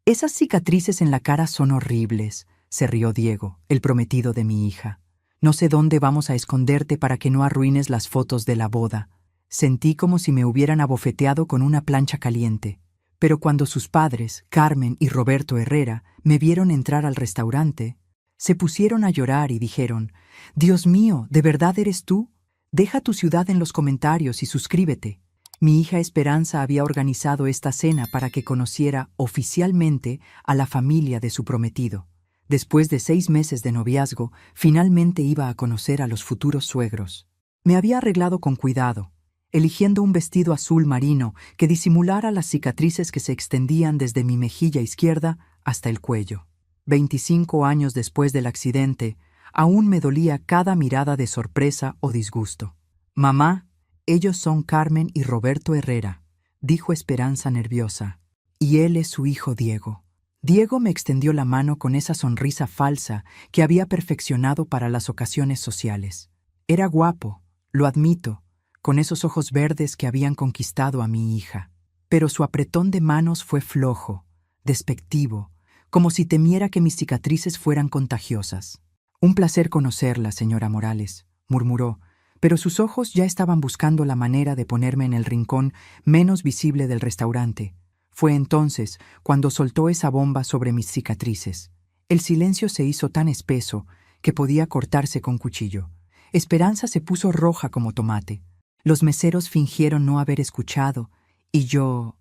Esas cicatrices en la cara son horribles, se rió Diego, el prometido de mi hija. No sé dónde vamos a esconderte para que no arruines las fotos de la boda. Sentí como si me hubieran abofeteado con una plancha caliente. Pero cuando sus padres, Carmen y Roberto Herrera, me vieron entrar al restaurante, se pusieron a llorar y dijeron: «Dios mío, ¿de verdad eres tú? Deja tu ciudad en los comentarios y suscríbete». Mi hija Esperanza había organizado esta cena para que conociera oficialmente a la familia de su prometido. Después de 6 meses de noviazgo, finalmente iba a conocer a los futuros suegros. Me había arreglado con cuidado, eligiendo un vestido azul marino que disimulara las cicatrices que se extendían desde mi mejilla izquierda hasta el cuello. 25 años después del accidente, aún me dolía cada mirada de sorpresa o disgusto. «Mamá, ellos son Carmen y Roberto Herrera», dijo Esperanza nerviosa, «y él es su hijo Diego». Diego me extendió la mano con esa sonrisa falsa que había perfeccionado para las ocasiones sociales. Era guapo, lo admito, con esos ojos verdes que habían conquistado a mi hija. Pero su apretón de manos fue flojo, despectivo, como si temiera que mis cicatrices fueran contagiosas. «Un placer conocerla, señora Morales», murmuró, pero sus ojos ya estaban buscando la manera de ponerme en el rincón menos visible del restaurante. Fue entonces cuando soltó esa bomba sobre mis cicatrices. El silencio se hizo tan espeso que podía cortarse con cuchillo. Esperanza se puso roja como tomate. Los meseros fingieron no haber escuchado, y yo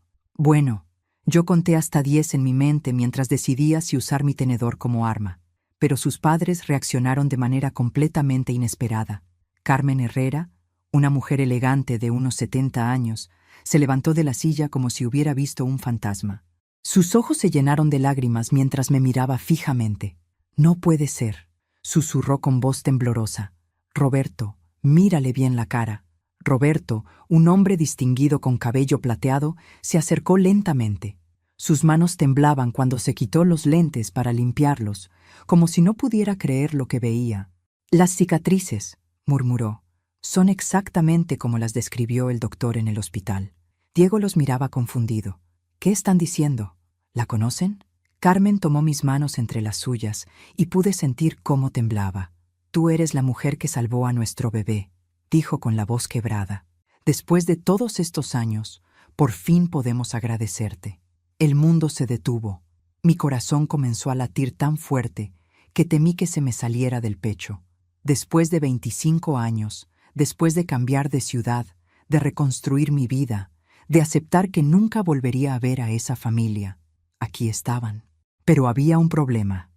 conté hasta 10 en mi mente mientras decidía si usar mi tenedor como arma. Pero sus padres reaccionaron de manera completamente inesperada. Carmen Herrera, una mujer elegante de unos 70 años, se levantó de la silla como si hubiera visto un fantasma. Sus ojos se llenaron de lágrimas mientras me miraba fijamente. «No puede ser», susurró con voz temblorosa. «Roberto, mírale bien la cara». Roberto, un hombre distinguido con cabello plateado, se acercó lentamente. Sus manos temblaban cuando se quitó los lentes para limpiarlos, como si no pudiera creer lo que veía. «Las cicatrices», murmuró, «son exactamente como las describió el doctor en el hospital». Diego los miraba confundido. «¿Qué están diciendo? ¿La conocen?». Carmen tomó mis manos entre las suyas y pude sentir cómo temblaba. «Tú eres la mujer que salvó a nuestro bebé», dijo con la voz quebrada. «Después de todos estos años, por fin podemos agradecerte». El mundo se detuvo. Mi corazón comenzó a latir tan fuerte que temí que se me saliera del pecho. Después de 25 años, después de cambiar de ciudad, de reconstruir mi vida, de aceptar que nunca volvería a ver a esa familia, aquí estaban. Pero había un problema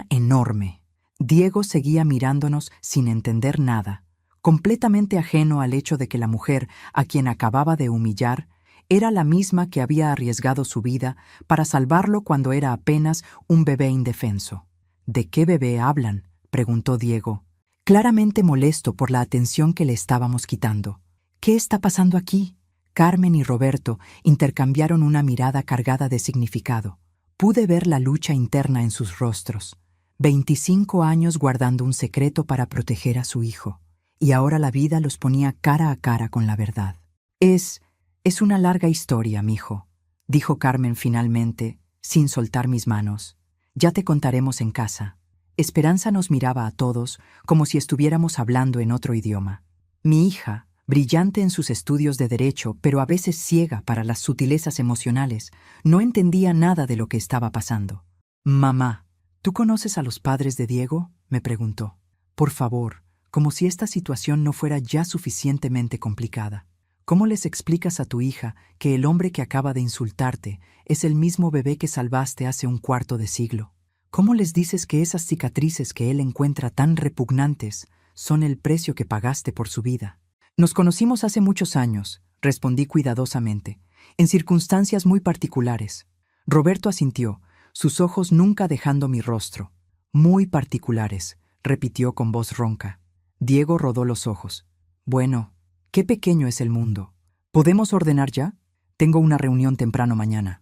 enorme. Diego seguía mirándonos sin entender nada, completamente ajeno al hecho de que la mujer a quien acababa de humillar era la misma que había arriesgado su vida para salvarlo cuando era apenas un bebé indefenso. «¿De qué bebé hablan?», preguntó Diego, claramente molesto por la atención que le estábamos quitando. «¿Qué está pasando aquí?». Carmen y Roberto intercambiaron una mirada cargada de significado. Pude ver la lucha interna en sus rostros. 25 años guardando un secreto para proteger a su hijo, y ahora la vida los ponía cara a cara con la verdad. Es una larga historia, mijo», dijo Carmen finalmente, sin soltar mis manos. «Ya te contaremos en casa». Esperanza nos miraba a todos como si estuviéramos hablando en otro idioma. Mi hija, brillante en sus estudios de derecho, pero a veces ciega para las sutilezas emocionales, no entendía nada de lo que estaba pasando. «Mamá, ¿tú conoces a los padres de Diego?», me preguntó. «Por favor», como si esta situación no fuera ya suficientemente complicada. «¿Cómo les explicas a tu hija que el hombre que acaba de insultarte es el mismo bebé que salvaste hace un cuarto de siglo? ¿Cómo les dices que esas cicatrices que él encuentra tan repugnantes son el precio que pagaste por su vida?» «Nos conocimos hace muchos años», respondí cuidadosamente, «en circunstancias muy particulares». Roberto asintió, sus ojos nunca dejando mi rostro. «Muy particulares», repitió con voz ronca. Diego rodó los ojos. «Bueno, qué pequeño es el mundo. ¿Podemos ordenar ya? Tengo una reunión temprano mañana».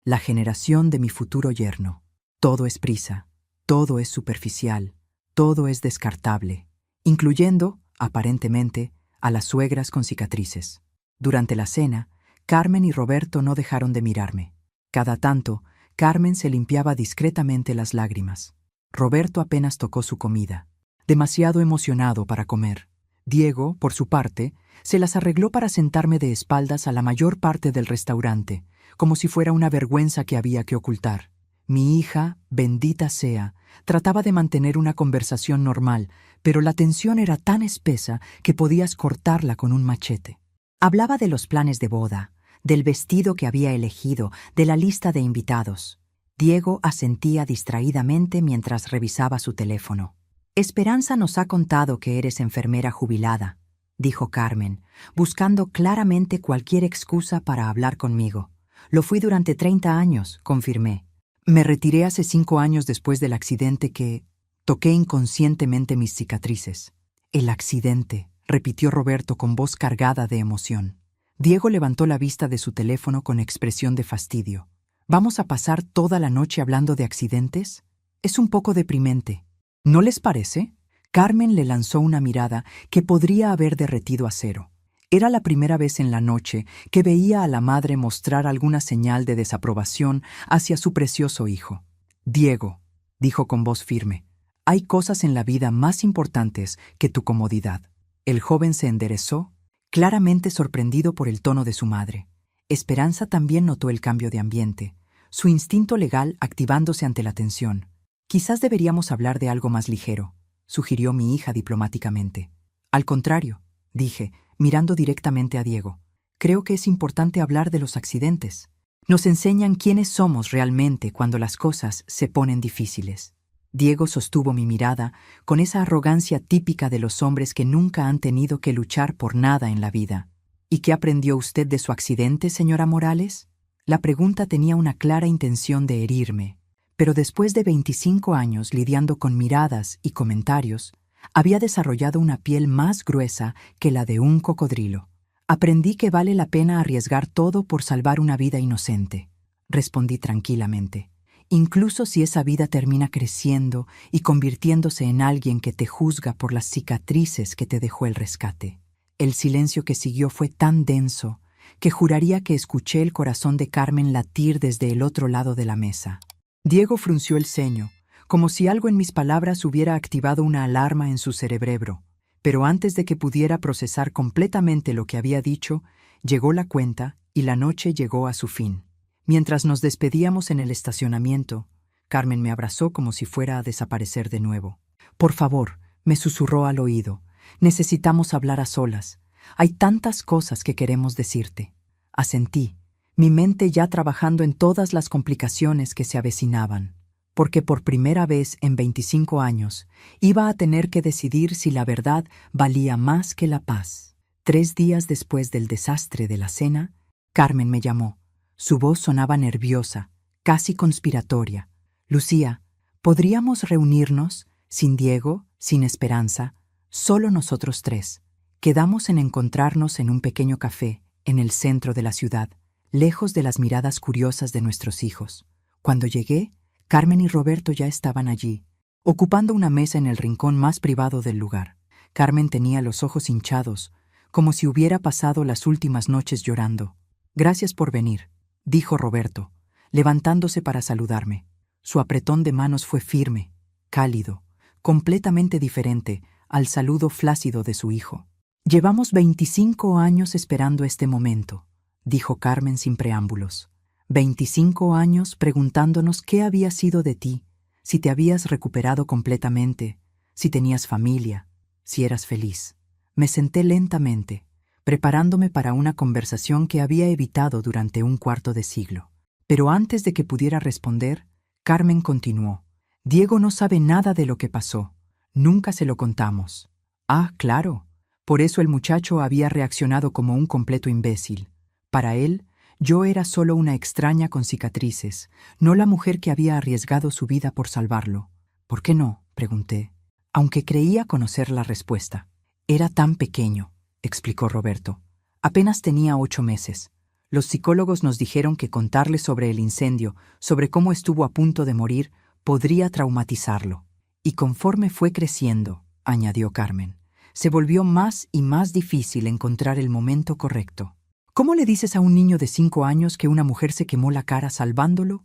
La generación de mi futuro yerno. Todo es prisa, todo es superficial, todo es descartable, incluyendo, aparentemente, a las suegras con cicatrices. Durante la cena, Carmen y Roberto no dejaron de mirarme. Cada tanto, Carmen se limpiaba discretamente las lágrimas. Roberto apenas tocó su comida, demasiado emocionado para comer. Diego, por su parte, se las arregló para sentarme de espaldas a la mayor parte del restaurante, como si fuera una vergüenza que había que ocultar. Mi hija, bendita sea, trataba de mantener una conversación normal, pero la tensión era tan espesa que podías cortarla con un machete. Hablaba de los planes de boda, del vestido que había elegido, de la lista de invitados. Diego asentía distraídamente mientras revisaba su teléfono. «Esperanza nos ha contado que eres enfermera jubilada», dijo Carmen, buscando claramente cualquier excusa para hablar conmigo. «Lo fui durante 30 años», confirmé. «Me retiré hace 5 años después del accidente que...» Toqué inconscientemente mis cicatrices. «El accidente», repitió Roberto con voz cargada de emoción. Diego levantó la vista de su teléfono con expresión de fastidio. «¿Vamos a pasar toda la noche hablando de accidentes? Es un poco deprimente. ¿No les parece?» Carmen le lanzó una mirada que podría haber derretido acero. Era la primera vez en la noche que veía a la madre mostrar alguna señal de desaprobación hacia su precioso hijo. «Diego», dijo con voz firme, «hay cosas en la vida más importantes que tu comodidad». El joven se enderezó, claramente sorprendido por el tono de su madre. Esperanza también notó el cambio de ambiente, su instinto legal activándose ante la tensión. «Quizás deberíamos hablar de algo más ligero», sugirió mi hija diplomáticamente. «Al contrario», dije, mirando directamente a Diego. «Creo que es importante hablar de los accidentes. Nos enseñan quiénes somos realmente cuando las cosas se ponen difíciles». Diego sostuvo mi mirada con esa arrogancia típica de los hombres que nunca han tenido que luchar por nada en la vida. «¿Y qué aprendió usted de su accidente, señora Morales?» La pregunta tenía una clara intención de herirme, pero después de 25 años lidiando con miradas y comentarios, había desarrollado una piel más gruesa que la de un cocodrilo. «Aprendí que vale la pena arriesgar todo por salvar una vida inocente», respondí tranquilamente. «Incluso si esa vida termina creciendo y convirtiéndose en alguien que te juzga por las cicatrices que te dejó el rescate». El silencio que siguió fue tan denso que juraría que escuché el corazón de Carmen latir desde el otro lado de la mesa. Diego frunció el ceño, como si algo en mis palabras hubiera activado una alarma en su cerebro, pero antes de que pudiera procesar completamente lo que había dicho, llegó la cuenta y la noche llegó a su fin. Mientras nos despedíamos en el estacionamiento, Carmen me abrazó como si fuera a desaparecer de nuevo. «Por favor», me susurró al oído, «necesitamos hablar a solas. Hay tantas cosas que queremos decirte». Asentí, mi mente ya trabajando en todas las complicaciones que se avecinaban, porque por primera vez en 25 años iba a tener que decidir si la verdad valía más que la paz. 3 días después del desastre de la cena, Carmen me llamó. Su voz sonaba nerviosa, casi conspiratoria. «Lucía, ¿podríamos reunirnos, sin Diego, sin Esperanza, solo nosotros 3? Quedamos en encontrarnos en un pequeño café, en el centro de la ciudad, lejos de las miradas curiosas de nuestros hijos. Cuando llegué, Carmen y Roberto ya estaban allí, ocupando una mesa en el rincón más privado del lugar. Carmen tenía los ojos hinchados, como si hubiera pasado las últimas noches llorando. «Gracias por venir», dijo Roberto, levantándose para saludarme. Su apretón de manos fue firme, cálido, completamente diferente al saludo flácido de su hijo. «Llevamos 25 años esperando este momento», dijo Carmen sin preámbulos. 25 años preguntándonos qué había sido de ti, si te habías recuperado completamente, si tenías familia, si eras feliz. Me senté lentamente, preparándome para una conversación que había evitado durante un cuarto de siglo. Pero antes de que pudiera responder, Carmen continuó. «Diego no sabe nada de lo que pasó. Nunca se lo contamos». «Ah, claro. Por eso el muchacho había reaccionado como un completo imbécil. Para él, yo era solo una extraña con cicatrices, no la mujer que había arriesgado su vida por salvarlo». «¿Por qué no?», pregunté, aunque creía conocer la respuesta. «Era tan pequeño», explicó Roberto. «Apenas tenía 8 meses. Los psicólogos nos dijeron que contarle sobre el incendio, sobre cómo estuvo a punto de morir, podría traumatizarlo. Y conforme fue creciendo», añadió Carmen, «se volvió más y más difícil encontrar el momento correcto. ¿Cómo le dices a un niño de 5 años que una mujer se quemó la cara salvándolo?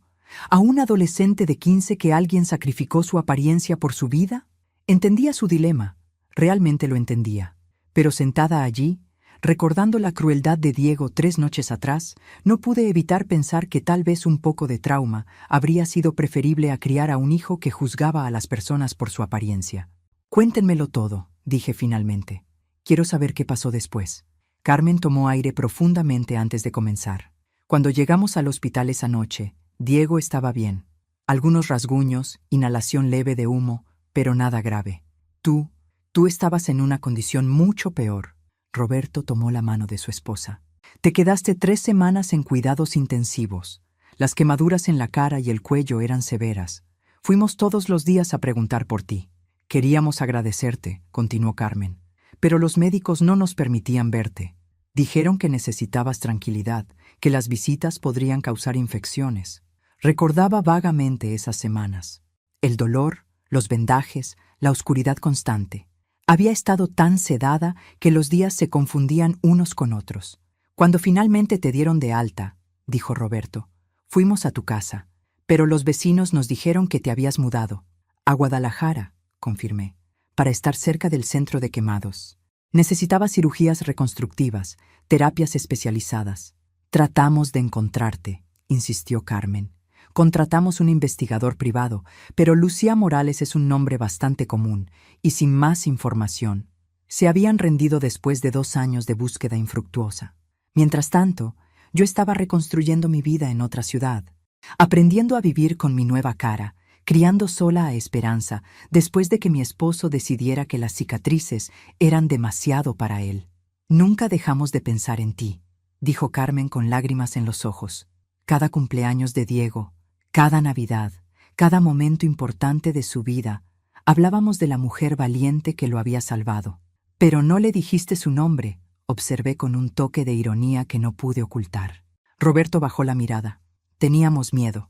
¿A un adolescente de 15 que alguien sacrificó su apariencia por su vida? Entendía su dilema, realmente lo entendía. Pero sentada allí, recordando la crueldad de Diego 3 noches atrás, no pude evitar pensar que tal vez un poco de trauma habría sido preferible a criar a un hijo que juzgaba a las personas por su apariencia. Cuéntenmelo todo, dije finalmente. Quiero saber qué pasó después. Carmen tomó aire profundamente antes de comenzar. Cuando llegamos al hospital esa noche, Diego estaba bien. Algunos rasguños, inhalación leve de humo, pero nada grave. Tú estabas en una condición mucho peor. Roberto tomó la mano de su esposa. Te quedaste 3 semanas en cuidados intensivos. Las quemaduras en la cara y el cuello eran severas. Fuimos todos los días a preguntar por ti. Queríamos agradecerte, continuó Carmen, pero los médicos no nos permitían verte. Dijeron que necesitabas tranquilidad, que las visitas podrían causar infecciones. Recordaba vagamente esas semanas. El dolor, los vendajes, la oscuridad constante. Había estado tan sedada que los días se confundían unos con otros. Cuando finalmente te dieron de alta, dijo Roberto, fuimos a tu casa, pero los vecinos nos dijeron que te habías mudado. A Guadalajara, confirmé, para estar cerca del centro de quemados. Necesitabas cirugías reconstructivas, terapias especializadas. Tratamos de encontrarte, insistió Carmen. Contratamos un investigador privado, pero Lucía Morales es un nombre bastante común, y sin más información. Se habían rendido después de 2 años de búsqueda infructuosa. Mientras tanto, yo estaba reconstruyendo mi vida en otra ciudad, aprendiendo a vivir con mi nueva cara, criando sola a Esperanza, después de que mi esposo decidiera que las cicatrices eran demasiado para él. Nunca dejamos de pensar en ti, dijo Carmen con lágrimas en los ojos. Cada cumpleaños de Diego, cada Navidad, cada momento importante de su vida, hablábamos de la mujer valiente que lo había salvado. Pero no le dijiste su nombre, observé con un toque de ironía que no pude ocultar. Roberto bajó la mirada. Teníamos miedo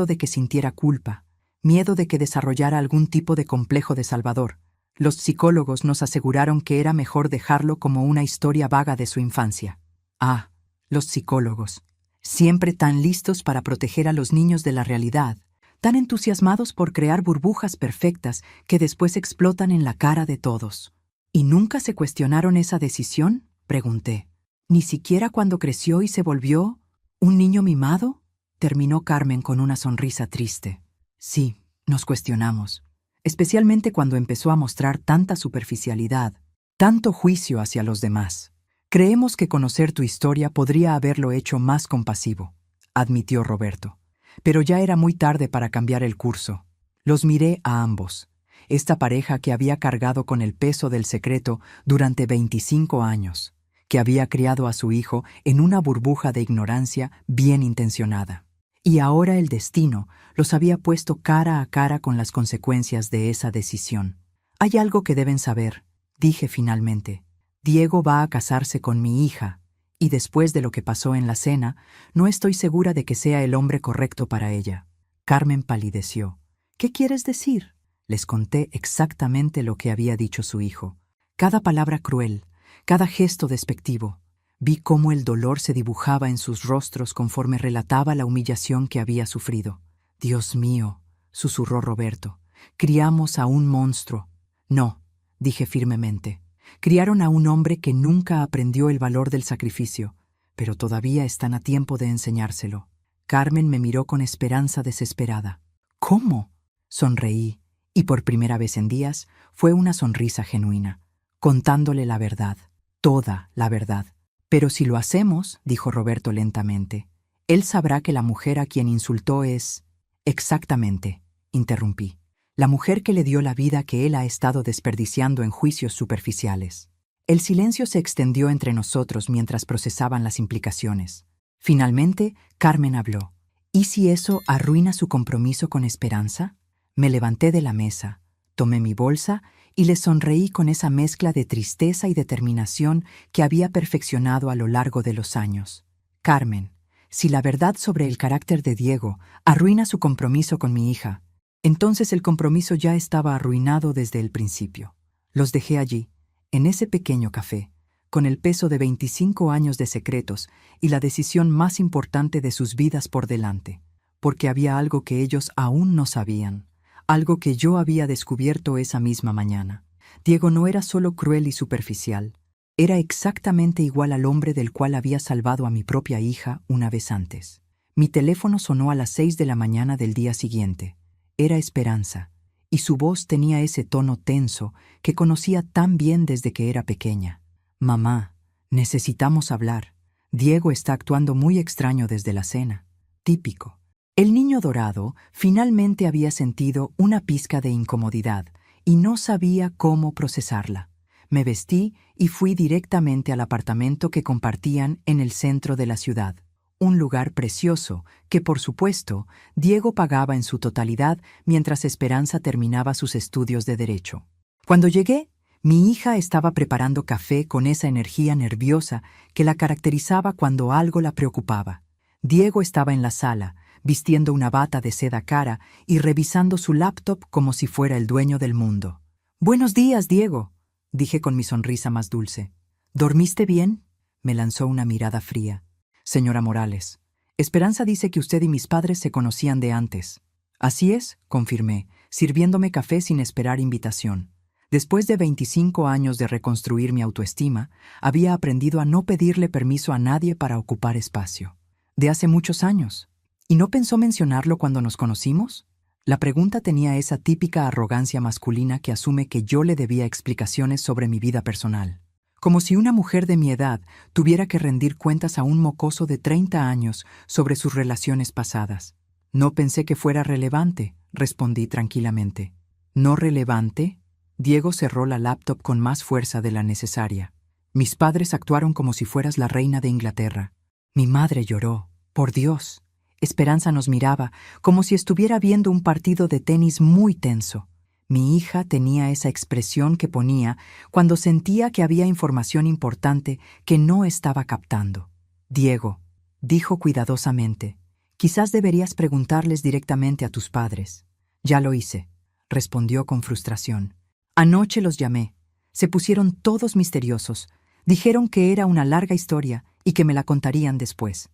de que sintiera culpa, miedo de que desarrollara algún tipo de complejo de salvador. Los psicólogos nos aseguraron que era mejor dejarlo como una historia vaga de su infancia. Ah, los psicólogos. Siempre tan listos para proteger a los niños de la realidad, tan entusiasmados por crear burbujas perfectas que después explotan en la cara de todos. ¿Y nunca se cuestionaron esa decisión?, pregunté. ¿Ni siquiera cuando creció y se volvió un niño mimado?, terminó Carmen con una sonrisa triste. Sí, nos cuestionamos, especialmente cuando empezó a mostrar tanta superficialidad, tanto juicio hacia los demás. Creemos que conocer tu historia podría haberlo hecho más compasivo, admitió Roberto. Pero ya era muy tarde para cambiar el curso. Los miré a ambos, esta pareja que había cargado con el peso del secreto durante 25 años, que había criado a su hijo en una burbuja de ignorancia bien intencionada. Y ahora el destino los había puesto cara a cara con las consecuencias de esa decisión. Hay algo que deben saber, dije finalmente. Diego va a casarse con mi hija, y después de lo que pasó en la cena, no estoy segura de que sea el hombre correcto para ella. Carmen palideció. ¿Qué quieres decir? Les conté exactamente lo que había dicho su hijo. Cada palabra cruel, cada gesto despectivo. Vi cómo el dolor se dibujaba en sus rostros conforme relataba la humillación que había sufrido. Dios mío, susurró Roberto. Criamos a un monstruo. No, dije firmemente. Criaron a un hombre que nunca aprendió el valor del sacrificio, pero todavía están a tiempo de enseñárselo. Carmen me miró con esperanza desesperada. ¿Cómo? Sonreí, y por primera vez en días fue una sonrisa genuina, contándole la verdad, toda la verdad. Pero si lo hacemos, dijo Roberto lentamente, él sabrá que la mujer a quien insultó es... Exactamente, interrumpí. La mujer que le dio la vida que él ha estado desperdiciando en juicios superficiales. El silencio se extendió entre nosotros mientras procesaban las implicaciones. Finalmente, Carmen habló. ¿Y si eso arruina su compromiso con Esperanza? Me levanté de la mesa, tomé mi bolsa y le sonreí con esa mezcla de tristeza y determinación que había perfeccionado a lo largo de los años. Carmen, si la verdad sobre el carácter de Diego arruina su compromiso con mi hija, entonces el compromiso ya estaba arruinado desde el principio. Los dejé allí, en ese pequeño café, con el peso de 25 años de secretos y la decisión más importante de sus vidas por delante, porque había algo que ellos aún no sabían, algo que yo había descubierto esa misma mañana. Diego no era solo cruel y superficial, era exactamente igual al hombre del cual había salvado a mi propia hija una vez antes. Mi teléfono sonó a las 6 de la mañana del día siguiente. Era Esperanza, y su voz tenía ese tono tenso que conocía tan bien desde que era pequeña. «Mamá, necesitamos hablar. Diego está actuando muy extraño desde la cena». Típico. El niño dorado finalmente había sentido una pizca de incomodidad y no sabía cómo procesarla. Me vestí y fui directamente al apartamento que compartían en el centro de la ciudad. Un lugar precioso que, por supuesto, Diego pagaba en su totalidad mientras Esperanza terminaba sus estudios de Derecho. Cuando llegué, mi hija estaba preparando café con esa energía nerviosa que la caracterizaba cuando algo la preocupaba. Diego estaba en la sala, vistiendo una bata de seda cara y revisando su laptop como si fuera el dueño del mundo. «Buenos días, Diego», dije con mi sonrisa más dulce. «¿Dormiste bien?». Me lanzó una mirada fría. «Señora Morales, Esperanza dice que usted y mis padres se conocían de antes». «Así es», confirmé, sirviéndome café sin esperar invitación. Después de 25 años de reconstruir mi autoestima, había aprendido a no pedirle permiso a nadie para ocupar espacio. «De hace muchos años. ¿Y no pensó mencionarlo cuando nos conocimos?». La pregunta tenía esa típica arrogancia masculina que asume que yo le debía explicaciones sobre mi vida personal. Como si una mujer de mi edad tuviera que rendir cuentas a un mocoso de 30 años sobre sus relaciones pasadas. «No pensé que fuera relevante», respondí tranquilamente. «¿No relevante?». Diego cerró la laptop con más fuerza de la necesaria. «Mis padres actuaron como si fueras la reina de Inglaterra». Mi madre lloró. «Por Dios». Esperanza nos miraba, como si estuviera viendo un partido de tenis muy tenso. Mi hija tenía esa expresión que ponía cuando sentía que había información importante que no estaba captando. «Diego», dijo cuidadosamente, «quizás deberías preguntarles directamente a tus padres». «Ya lo hice», respondió con frustración. «Anoche los llamé. Se pusieron todos misteriosos. Dijeron que era una larga historia y que me la contarían después».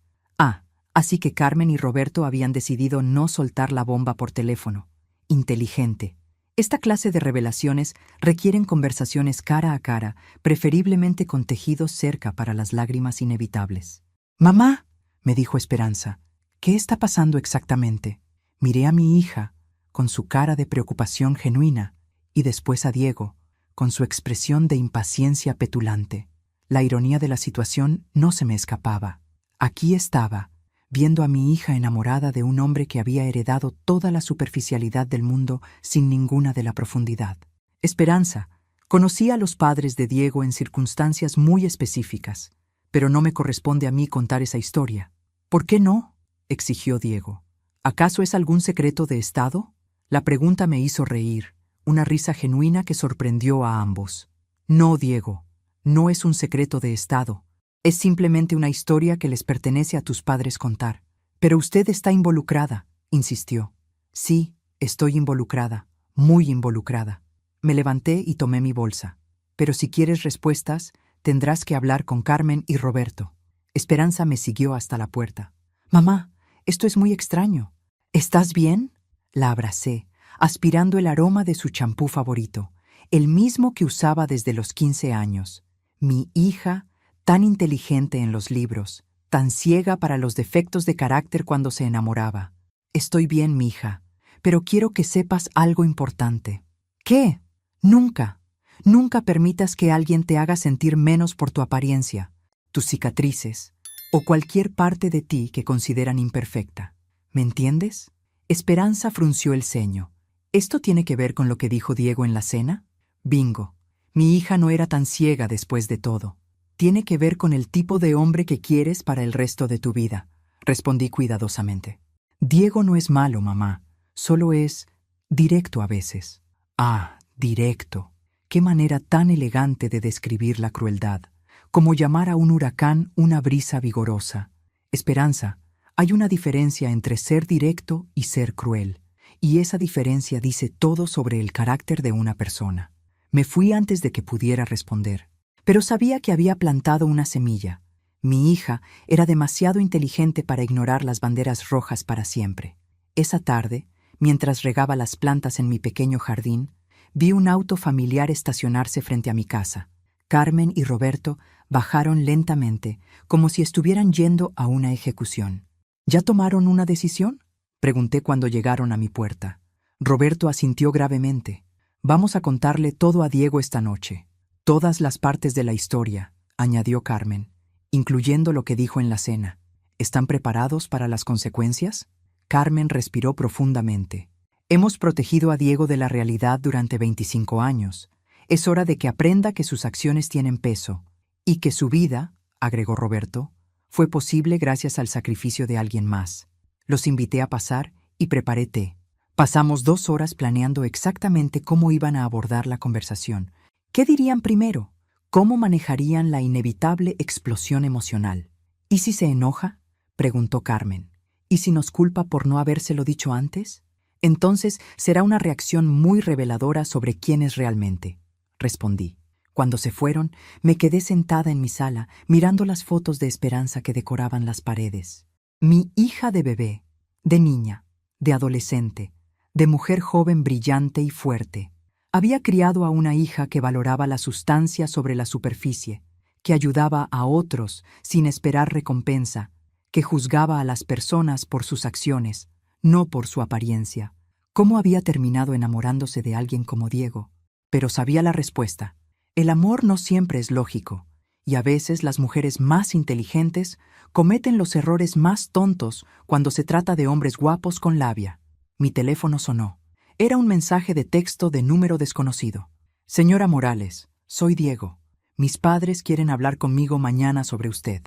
Así que Carmen y Roberto habían decidido no soltar la bomba por teléfono. Inteligente. Esta clase de revelaciones requieren conversaciones cara a cara, preferiblemente con tejidos cerca para las lágrimas inevitables. «Mamá», me dijo Esperanza, «¿qué está pasando exactamente?». Miré a mi hija, con su cara de preocupación genuina, y después a Diego, con su expresión de impaciencia petulante. La ironía de la situación no se me escapaba. Aquí estaba, viendo a mi hija enamorada de un hombre que había heredado toda la superficialidad del mundo sin ninguna de la profundidad. «Esperanza, conocí a los padres de Diego en circunstancias muy específicas, pero no me corresponde a mí contar esa historia». «¿Por qué no?», exigió Diego. «¿Acaso es algún secreto de Estado?». La pregunta me hizo reír, una risa genuina que sorprendió a ambos. «No, Diego, no es un secreto de Estado. Es simplemente una historia que les pertenece a tus padres contar». «Pero usted está involucrada», insistió. «Sí, estoy involucrada, muy involucrada». Me levanté y tomé mi bolsa. «Pero si quieres respuestas, tendrás que hablar con Carmen y Roberto». Esperanza me siguió hasta la puerta. «Mamá, esto es muy extraño. ¿Estás bien?». La abracé, aspirando el aroma de su champú favorito, el mismo que usaba desde los 15 años. Mi hija, tan inteligente en los libros, tan ciega para los defectos de carácter cuando se enamoraba. «Estoy bien, mija, pero quiero que sepas algo importante». «¿Qué?». Nunca permitas que alguien te haga sentir menos por tu apariencia, tus cicatrices o cualquier parte de ti que consideran imperfecta. ¿Me entiendes?». Esperanza frunció el ceño. «¿Esto tiene que ver con lo que dijo Diego en la cena?». «Bingo. Mi hija no era tan ciega después de todo. Tiene que ver con el tipo de hombre que quieres para el resto de tu vida», respondí cuidadosamente. «Diego no es malo, mamá. Solo es directo a veces». «Ah, directo. Qué manera tan elegante de describir la crueldad. Como llamar a un huracán una brisa vigorosa. Esperanza, hay una diferencia entre ser directo y ser cruel, y esa diferencia dice todo sobre el carácter de una persona». Me fui antes de que pudiera responder. pero sabía que había plantado una semilla. Mi hija era demasiado inteligente para ignorar las banderas rojas para siempre. Esa tarde, mientras regaba las plantas en mi pequeño jardín, vi un auto familiar estacionarse frente a mi casa. Carmen y Roberto bajaron lentamente, como si estuvieran yendo a una ejecución. ¿Ya tomaron una decisión?, pregunté cuando llegaron a mi puerta. Roberto asintió gravemente. Vamos a contarle todo a Diego esta noche. Todas las partes de la historia, añadió Carmen, incluyendo lo que dijo en la cena. ¿Están preparados para las consecuencias? Carmen respiró profundamente. Hemos protegido a Diego de la realidad durante 25 años. Es hora de que aprenda que sus acciones tienen peso y que su vida, agregó Roberto, fue posible gracias al sacrificio de alguien más. Los invité a pasar y preparé té. Pasamos 2 horas planeando exactamente cómo iban a abordar la conversación. ¿Qué dirían primero? ¿Cómo manejarían la inevitable explosión emocional? ¿Y si se enoja?, preguntó Carmen. ¿Y si nos culpa por no habérselo dicho antes? Entonces será una reacción muy reveladora sobre quién es realmente, respondí. Cuando se fueron, me quedé sentada en mi sala, mirando las fotos de esperanza que decoraban las paredes. Mi hija de bebé, de niña, de adolescente, de mujer joven brillante y fuerte. Había criado a una hija que valoraba la sustancia sobre la superficie, que ayudaba a otros sin esperar recompensa, que juzgaba a las personas por sus acciones, no por su apariencia. ¿Cómo había terminado enamorándose de alguien como Diego? Pero sabía la respuesta. El amor no siempre es lógico, y a veces las mujeres más inteligentes cometen los errores más tontos cuando se trata de hombres guapos con labia. Mi teléfono sonó. Era un mensaje de texto de número desconocido. Señora Morales, soy Diego. Mis padres quieren hablar conmigo mañana sobre usted.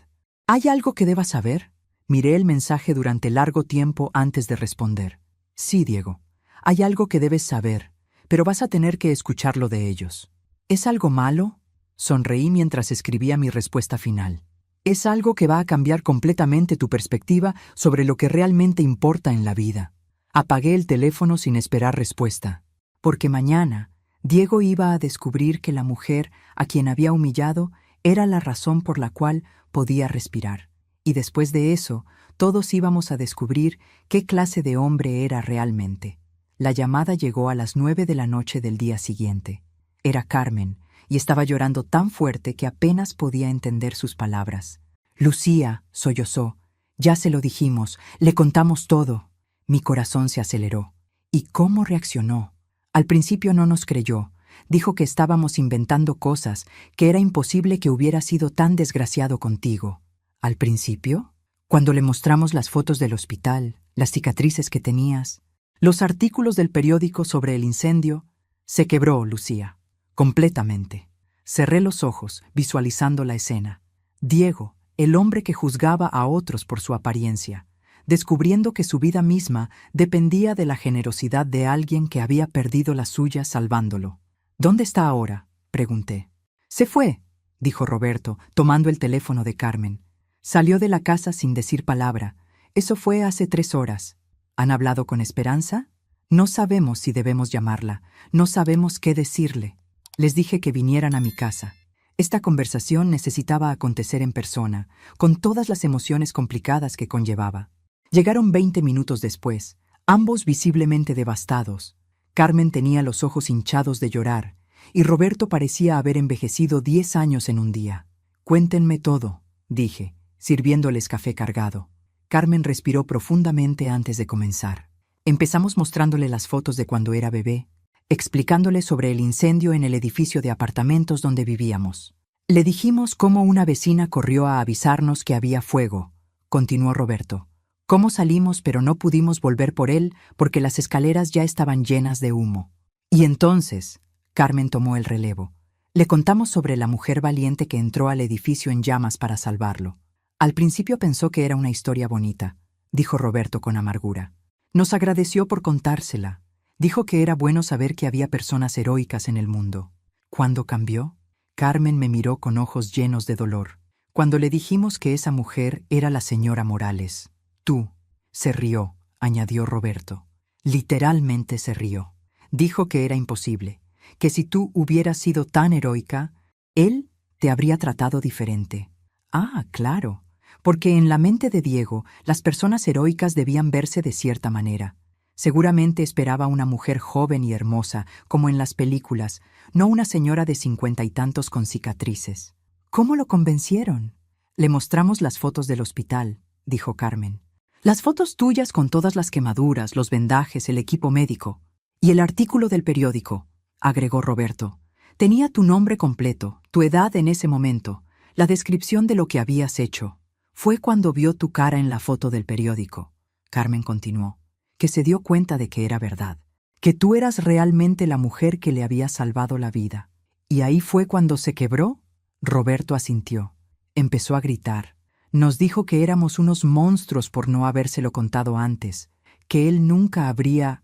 ¿Hay algo que deba saber? Miré el mensaje durante largo tiempo antes de responder. Sí, Diego. Hay algo que debes saber, pero vas a tener que escucharlo de ellos. ¿Es algo malo? Sonreí mientras escribía mi respuesta final. Es algo que va a cambiar completamente tu perspectiva sobre lo que realmente importa en la vida. Apagué el teléfono sin esperar respuesta, porque mañana Diego iba a descubrir que la mujer a quien había humillado era la razón por la cual podía respirar. Y después de eso, todos íbamos a descubrir qué clase de hombre era realmente. La llamada llegó a las 9 de la noche del día siguiente. Era Carmen, y estaba llorando tan fuerte que apenas podía entender sus palabras. Lucía, sollozó. Ya se lo dijimos, le contamos todo. Mi corazón se aceleró. ¿Y cómo reaccionó? Al principio no nos creyó. Dijo que estábamos inventando cosas, que era imposible que hubiera sido tan desgraciado contigo. ¿Al principio? Cuando le mostramos las fotos del hospital, las cicatrices que tenías, los artículos del periódico sobre el incendio, se quebró, Lucía. Completamente. Cerré los ojos, visualizando la escena. Diego, el hombre que juzgaba a otros por su apariencia, descubriendo que su vida misma dependía de la generosidad de alguien que había perdido la suya salvándolo. ¿Dónde está ahora?, pregunté. Se fue, dijo Roberto, tomando el teléfono de Carmen. Salió de la casa sin decir palabra. Eso fue hace 3 horas. ¿Han hablado con Esperanza? No sabemos si debemos llamarla. No sabemos qué decirle. Les dije que vinieran a mi casa. Esta conversación necesitaba acontecer en persona, con todas las emociones complicadas que conllevaba. Llegaron 20 minutos después, ambos visiblemente devastados. Carmen tenía los ojos hinchados de llorar, y Roberto parecía haber envejecido 10 años en un día. Cuéntenme todo, dije, sirviéndoles café cargado. Carmen respiró profundamente antes de comenzar. Empezamos mostrándole las fotos de cuando era bebé, explicándole sobre el incendio en el edificio de apartamentos donde vivíamos. Le dijimos cómo una vecina corrió a avisarnos que había fuego, continuó Roberto. Cómo salimos pero no pudimos volver por él porque las escaleras ya estaban llenas de humo. Y entonces, Carmen tomó el relevo. Le contamos sobre la mujer valiente que entró al edificio en llamas para salvarlo. Al principio pensó que era una historia bonita, dijo Roberto con amargura. Nos agradeció por contársela. Dijo que era bueno saber que había personas heroicas en el mundo. ¿Cuándo cambió? Carmen me miró con ojos llenos de dolor. Cuando le dijimos que esa mujer era la señora Morales. Tú. Se rió, añadió Roberto. Literalmente se rió. Dijo que era imposible, que si tú hubieras sido tan heroica, él te habría tratado diferente. Ah, claro, porque en la mente de Diego las personas heroicas debían verse de cierta manera. Seguramente esperaba una mujer joven y hermosa, como en las películas, no una señora de 50 y tantos con cicatrices. ¿Cómo lo convencieron? Le mostramos las fotos del hospital, dijo Carmen. Las fotos tuyas con todas las quemaduras, los vendajes, el equipo médico. Y el artículo del periódico, agregó Roberto. Tenía tu nombre completo, tu edad en ese momento, la descripción de lo que habías hecho. Fue cuando vio tu cara en la foto del periódico, Carmen continuó, que se dio cuenta de que era verdad, que tú eras realmente la mujer que le había salvado la vida. ¿Y ahí fue cuando se quebró? Roberto asintió. Empezó a gritar. Nos dijo que éramos unos monstruos por no habérselo contado antes, que él nunca habría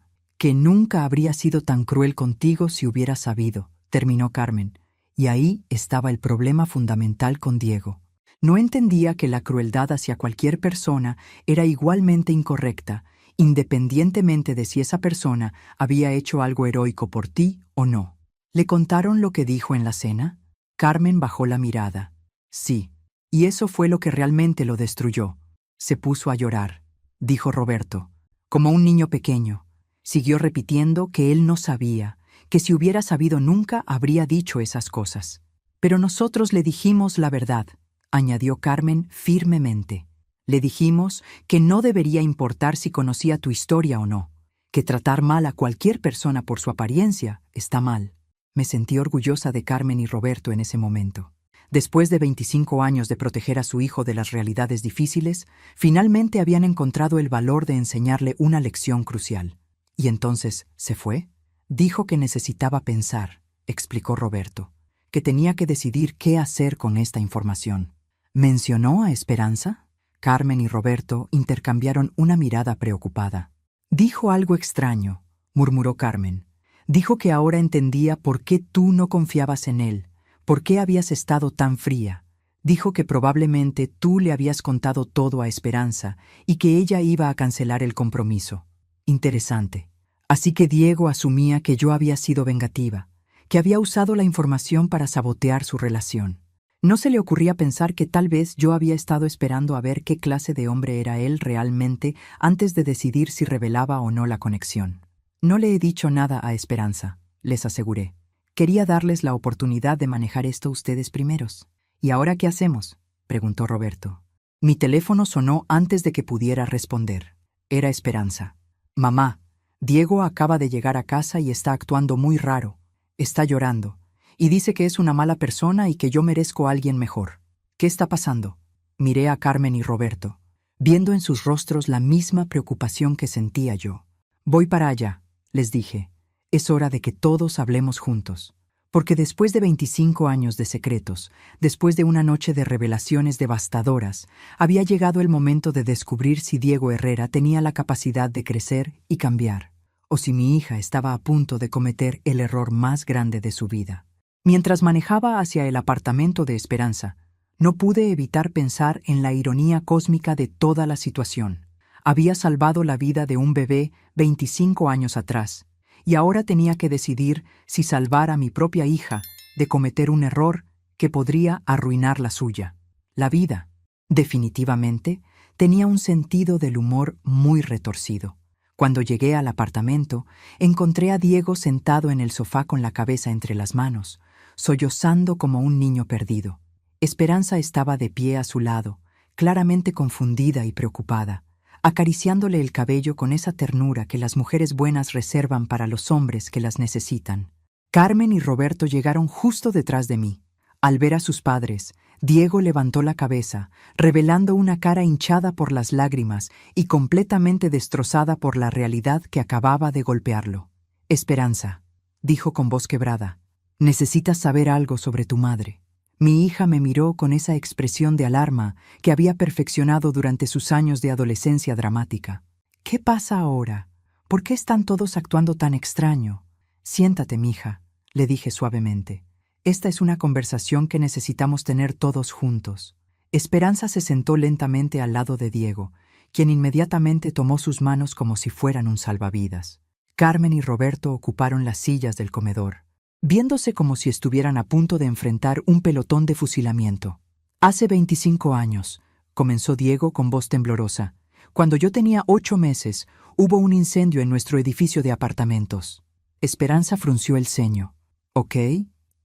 sido tan cruel contigo si hubiera sabido, terminó Carmen. Y ahí estaba el problema fundamental con Diego. No entendía que la crueldad hacia cualquier persona era igualmente incorrecta, independientemente de si esa persona había hecho algo heroico por ti o no. ¿Le contaron lo que dijo en la cena? Carmen bajó la mirada. Sí, y eso fue lo que realmente lo destruyó. Se puso a llorar, dijo Roberto, como un niño pequeño. Siguió repitiendo que él no sabía, que si hubiera sabido nunca habría dicho esas cosas. Pero nosotros le dijimos la verdad, añadió Carmen firmemente. Le dijimos que no debería importar si conocía tu historia o no, que tratar mal a cualquier persona por su apariencia está mal. Me sentí orgullosa de Carmen y Roberto en ese momento. Después de 25 años de proteger a su hijo de las realidades difíciles, finalmente habían encontrado el valor de enseñarle una lección crucial. ¿Y entonces se fue? Dijo que necesitaba pensar, explicó Roberto, que tenía que decidir qué hacer con esta información. ¿Mencionó a Esperanza? Carmen y Roberto intercambiaron una mirada preocupada. Dijo algo extraño, murmuró Carmen. Dijo que ahora entendía por qué tú no confiabas en él, por qué habías estado tan fría. Dijo que probablemente tú le habías contado todo a Esperanza y que ella iba a cancelar el compromiso. Interesante. Así que Diego asumía que yo había sido vengativa, que había usado la información para sabotear su relación. No se le ocurría pensar que tal vez yo había estado esperando a ver qué clase de hombre era él realmente antes de decidir si revelaba o no la conexión. No le he dicho nada a Esperanza, les aseguré. Quería darles la oportunidad de manejar esto ustedes primeros. ¿Y ahora qué hacemos?, preguntó Roberto. Mi teléfono sonó antes de que pudiera responder. Era Esperanza. Mamá, Diego acaba de llegar a casa y está actuando muy raro. Está llorando. Y dice que es una mala persona y que yo merezco a alguien mejor. ¿Qué está pasando? Miré a Carmen y Roberto, viendo en sus rostros la misma preocupación que sentía yo. Voy para allá, les dije. Es hora de que todos hablemos juntos. Porque después de 25 años de secretos, después de una noche de revelaciones devastadoras, había llegado el momento de descubrir si Diego Herrera tenía la capacidad de crecer y cambiar, o si mi hija estaba a punto de cometer el error más grande de su vida. Mientras manejaba hacia el apartamento de Esperanza, no pude evitar pensar en la ironía cósmica de toda la situación. Había salvado la vida de un bebé 25 años atrás, y ahora tenía que decidir si salvar a mi propia hija de cometer un error que podría arruinar la suya. La vida, definitivamente, tenía un sentido del humor muy retorcido. Cuando llegué al apartamento, encontré a Diego sentado en el sofá con la cabeza entre las manos, sollozando como un niño perdido. Esperanza estaba de pie a su lado, claramente confundida y preocupada, acariciándole el cabello con esa ternura que las mujeres buenas reservan para los hombres que las necesitan. Carmen y Roberto llegaron justo detrás de mí. Al ver a sus padres, Diego levantó la cabeza, revelando una cara hinchada por las lágrimas y completamente destrozada por la realidad que acababa de golpearlo. Esperanza, dijo con voz quebrada, necesitas saber algo sobre tu madre. Mi hija me miró con esa expresión de alarma que había perfeccionado durante sus años de adolescencia dramática. ¿Qué pasa ahora? ¿Por qué están todos actuando tan extraño? Siéntate, mija, le dije suavemente. Esta es una conversación que necesitamos tener todos juntos. Esperanza se sentó lentamente al lado de Diego, quien inmediatamente tomó sus manos como si fueran un salvavidas. Carmen y Roberto ocuparon las sillas del comedor. viéndose como si estuvieran a punto de enfrentar un pelotón de fusilamiento. Hace 25 años, comenzó Diego con voz temblorosa. Cuando yo tenía 8 meses, hubo un incendio en nuestro edificio de apartamentos. Esperanza frunció el ceño. ¿Ok?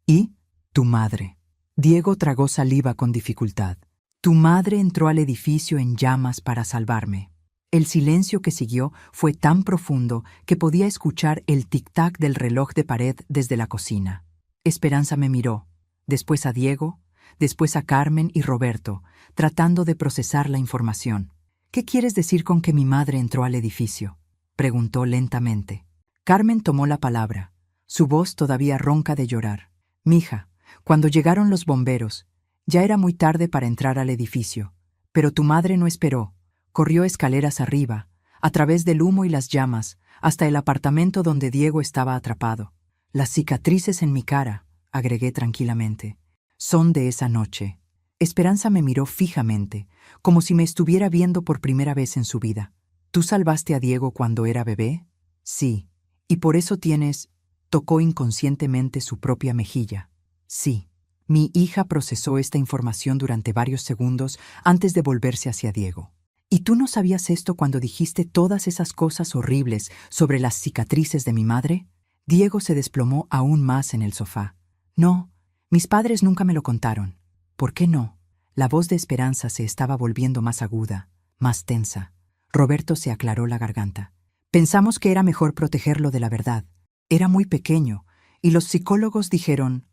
¿Y? Tu madre. Diego tragó saliva con dificultad. Tu madre entró al edificio en llamas para salvarme. El silencio que siguió fue tan profundo que podía escuchar el tic-tac del reloj de pared desde la cocina. Esperanza me miró, después a Diego, después a Carmen y Roberto, tratando de procesar la información. ¿Qué quieres decir con que mi madre entró al edificio?, preguntó lentamente. Carmen tomó la palabra, su voz todavía ronca de llorar. Mija, cuando llegaron los bomberos, ya era muy tarde para entrar al edificio, pero tu madre no esperó. Corrió escaleras arriba, a través del humo y las llamas, hasta el apartamento donde Diego estaba atrapado. Las cicatrices en mi cara, agregué tranquilamente, son de esa noche. Esperanza me miró fijamente, como si me estuviera viendo por primera vez en su vida. ¿Tú salvaste a Diego cuando era bebé? Sí. ¿Y por eso tienes...? Tocó inconscientemente su propia mejilla. Sí. Mi hija procesó esta información durante varios segundos antes de volverse hacia Diego. ¿Y tú no sabías esto cuando dijiste todas esas cosas horribles sobre las cicatrices de mi madre? Diego se desplomó aún más en el sofá. No, mis padres nunca me lo contaron. ¿Por qué no? La voz de Esperanza se estaba volviendo más aguda, más tensa. Roberto se aclaró la garganta. Pensamos que era mejor protegerlo de la verdad. Era muy pequeño, y los psicólogos dijeron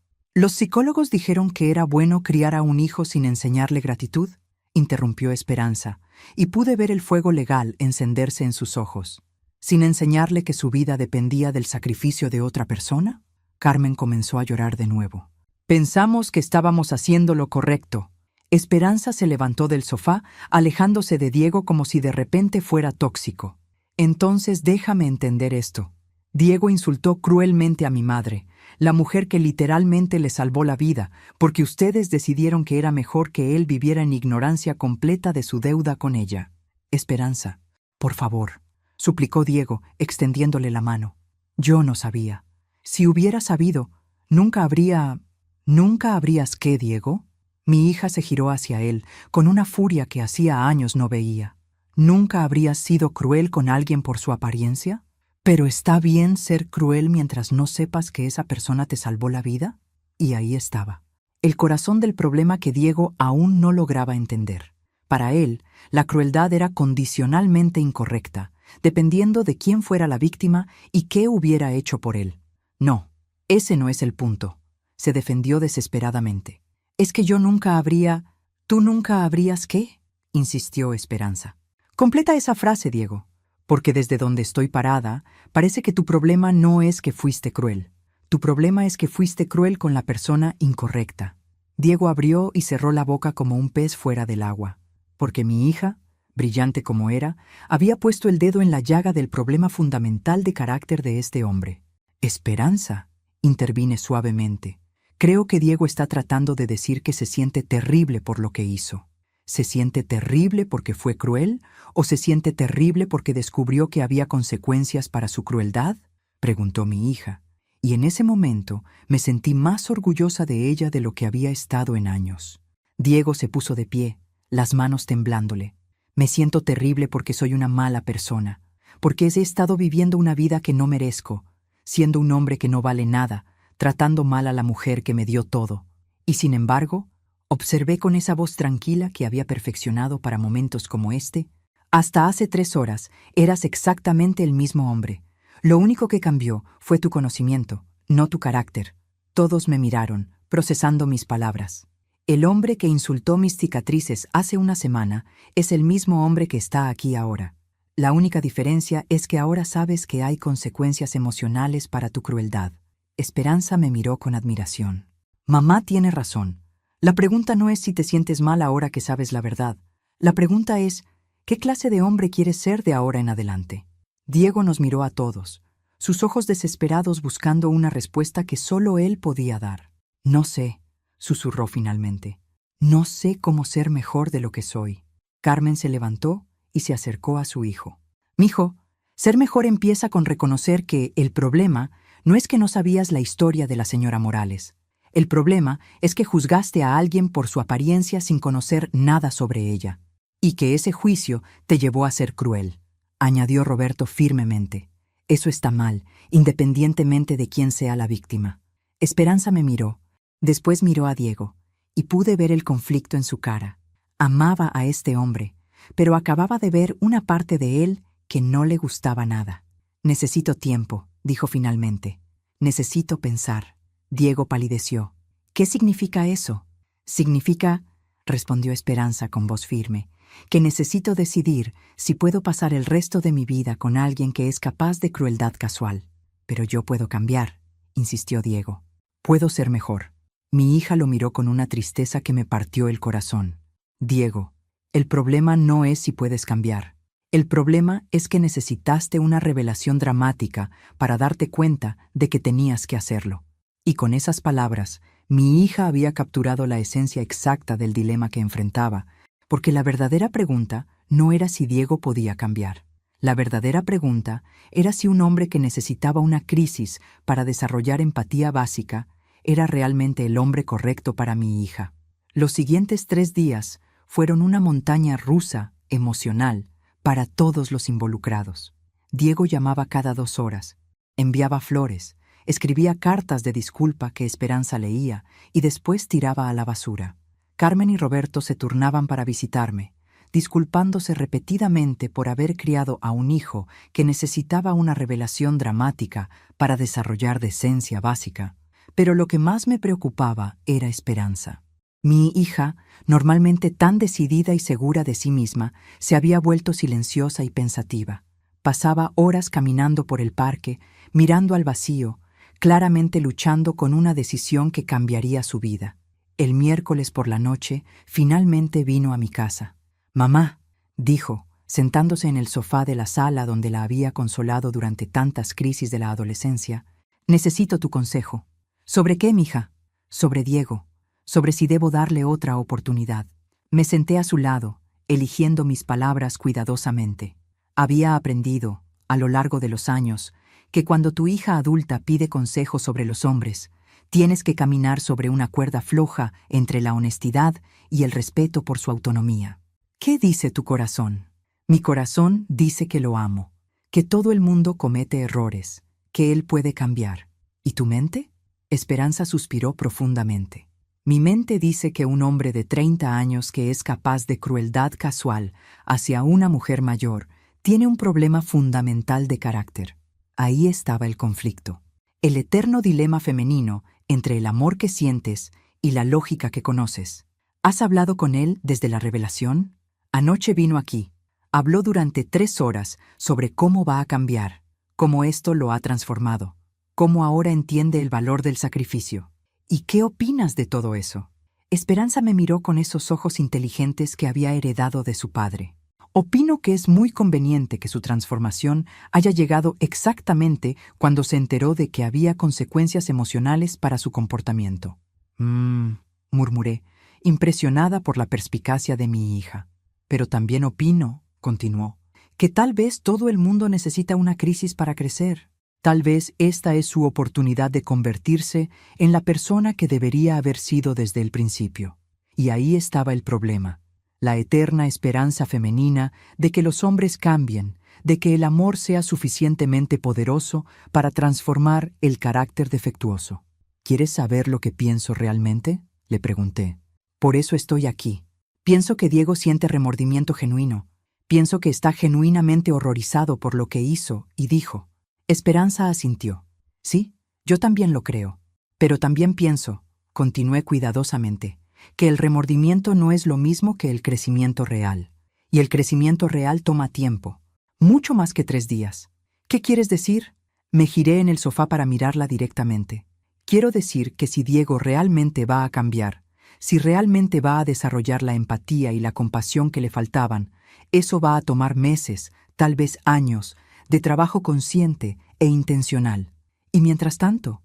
que era bueno criar a un hijo sin enseñarle gratitud, interrumpió Esperanza, y pude ver el fuego legal encenderse en sus ojos. ¿Sin enseñarle que su vida dependía del sacrificio de otra persona? Carmen comenzó a llorar de nuevo. Pensamos que estábamos haciendo lo correcto. Esperanza se levantó del sofá, alejándose de Diego como si de repente fuera tóxico. Entonces déjame entender esto. Diego insultó cruelmente a mi madre, la mujer que literalmente le salvó la vida, porque ustedes decidieron que era mejor que él viviera en ignorancia completa de su deuda con ella. Esperanza, por favor, suplicó Diego, extendiéndole la mano. Yo no sabía. Si hubiera sabido, ¿Nunca habrías qué, Diego? Mi hija se giró hacia él, con una furia que hacía años no veía. ¿Nunca habrías sido cruel con alguien por su apariencia? ¿Pero está bien ser cruel mientras no sepas que esa persona te salvó la vida? Y ahí estaba, el corazón del problema que Diego aún no lograba entender. Para él, la crueldad era condicionalmente incorrecta, dependiendo de quién fuera la víctima y qué hubiera hecho por él. No, ese no es el punto, se defendió desesperadamente. Es que yo nunca habría... ¿Tú nunca habrías qué?, insistió Esperanza. Completa esa frase, Diego, porque desde donde estoy parada, parece que tu problema no es que fuiste cruel. Tu problema es que fuiste cruel con la persona incorrecta. Diego abrió y cerró la boca como un pez fuera del agua, porque mi hija, brillante como era, había puesto el dedo en la llaga del problema fundamental de carácter de este hombre. Esperanza, intervine suavemente. Creo que Diego está tratando de decir que se siente terrible por lo que hizo. ¿Se siente terrible porque fue cruel o se siente terrible porque descubrió que había consecuencias para su crueldad?, preguntó mi hija, y en ese momento me sentí más orgullosa de ella de lo que había estado en años. Diego se puso de pie, las manos temblándole. Me siento terrible porque soy una mala persona, porque he estado viviendo una vida que no merezco, siendo un hombre que no vale nada, tratando mal a la mujer que me dio todo. Y sin embargo, observé con esa voz tranquila que había perfeccionado para momentos como este, hasta hace 3 horas eras exactamente el mismo hombre. Lo único que cambió fue tu conocimiento, no tu carácter. Todos me miraron, procesando mis palabras. El hombre que insultó mis cicatrices hace una semana es el mismo hombre que está aquí ahora. La única diferencia es que ahora sabes que hay consecuencias emocionales para tu crueldad. Esperanza me miró con admiración. Mamá tiene razón. La pregunta no es si te sientes mal ahora que sabes la verdad. La pregunta es, ¿qué clase de hombre quieres ser de ahora en adelante? Diego nos miró a todos, sus ojos desesperados buscando una respuesta que solo él podía dar. No sé, susurró finalmente. No sé cómo ser mejor de lo que soy. Carmen se levantó y se acercó a su hijo. Mijo, ser mejor empieza con reconocer que el problema No es que no sabías la historia de la señora Morales. El problema es que juzgaste a alguien por su apariencia sin conocer nada sobre ella. Y que ese juicio te llevó a ser cruel, añadió Roberto firmemente. Eso está mal, independientemente de quién sea la víctima. Esperanza me miró, después miró a Diego, y pude ver el conflicto en su cara. Amaba a este hombre, pero acababa de ver una parte de él que no le gustaba nada. Necesito tiempo, dijo finalmente. Necesito pensar. Diego palideció. ¿Qué significa eso? Significa, respondió Esperanza con voz firme, que necesito decidir si puedo pasar el resto de mi vida con alguien que es capaz de crueldad casual. Pero yo puedo cambiar, insistió Diego. Puedo ser mejor. Mi hija lo miró con una tristeza que me partió el corazón. Diego, el problema no es si puedes cambiar. El problema es que necesitaste una revelación dramática para darte cuenta de que tenías que hacerlo. Y con esas palabras, mi hija había capturado la esencia exacta del dilema que enfrentaba, porque la verdadera pregunta no era si Diego podía cambiar. La verdadera pregunta era si un hombre que necesitaba una crisis para desarrollar empatía básica era realmente el hombre correcto para mi hija. Los siguientes 3 días fueron una montaña rusa, emocional, para todos los involucrados. Diego llamaba cada 2 horas, enviaba flores, escribía cartas de disculpa que Esperanza leía y después tiraba a la basura. Carmen y Roberto se turnaban para visitarme, disculpándose repetidamente por haber criado a un hijo que necesitaba una revelación dramática para desarrollar decencia básica. Pero lo que más me preocupaba era Esperanza. Mi hija, normalmente tan decidida y segura de sí misma, se había vuelto silenciosa y pensativa. Pasaba horas caminando por el parque, mirando al vacío, claramente luchando con una decisión que cambiaría su vida. El miércoles por la noche, finalmente vino a mi casa. «Mamá», dijo, sentándose en el sofá de la sala donde la había consolado durante tantas crisis de la adolescencia, «necesito tu consejo». «¿Sobre qué, mija?» «Sobre Diego, sobre si debo darle otra oportunidad». Me senté a su lado, eligiendo mis palabras cuidadosamente. Había aprendido, a lo largo de los años, que cuando tu hija adulta pide consejo sobre los hombres, tienes que caminar sobre una cuerda floja entre la honestidad y el respeto por su autonomía. ¿Qué dice tu corazón? Mi corazón dice que lo amo, que todo el mundo comete errores, que él puede cambiar. ¿Y tu mente? Esperanza suspiró profundamente. Mi mente dice que un hombre de 30 años que es capaz de crueldad casual hacia una mujer mayor tiene un problema fundamental de carácter. Ahí estaba el conflicto. El eterno dilema femenino entre el amor que sientes y la lógica que conoces. ¿Has hablado con él desde la revelación? Anoche vino aquí. Habló durante 3 horas sobre cómo va a cambiar, cómo esto lo ha transformado, cómo ahora entiende el valor del sacrificio. ¿Y qué opinas de todo eso? Esperanza me miró con esos ojos inteligentes que había heredado de su padre. Opino que es muy conveniente que su transformación haya llegado exactamente cuando se enteró de que había consecuencias emocionales para su comportamiento. Murmuré, impresionada por la perspicacia de mi hija. Pero también opino, continuó, que tal vez todo el mundo necesita una crisis para crecer. Tal vez esta es su oportunidad de convertirse en la persona que debería haber sido desde el principio. Y ahí estaba el problema. La eterna esperanza femenina de que los hombres cambien, de que el amor sea suficientemente poderoso para transformar el carácter defectuoso. ¿Quieres saber lo que pienso realmente?, le pregunté. Por eso estoy aquí. Pienso que Diego siente remordimiento genuino. Pienso que está genuinamente horrorizado por lo que hizo y dijo. Esperanza asintió. Sí, yo también lo creo. Pero también pienso, continué cuidadosamente, que el remordimiento no es lo mismo que el crecimiento real. Y el crecimiento real toma tiempo, mucho más que 3 días. ¿Qué quieres decir? Me giré en el sofá para mirarla directamente. Quiero decir que si Diego realmente va a cambiar, si realmente va a desarrollar la empatía y la compasión que le faltaban, eso va a tomar meses, tal vez años, de trabajo consciente e intencional. Y mientras tanto,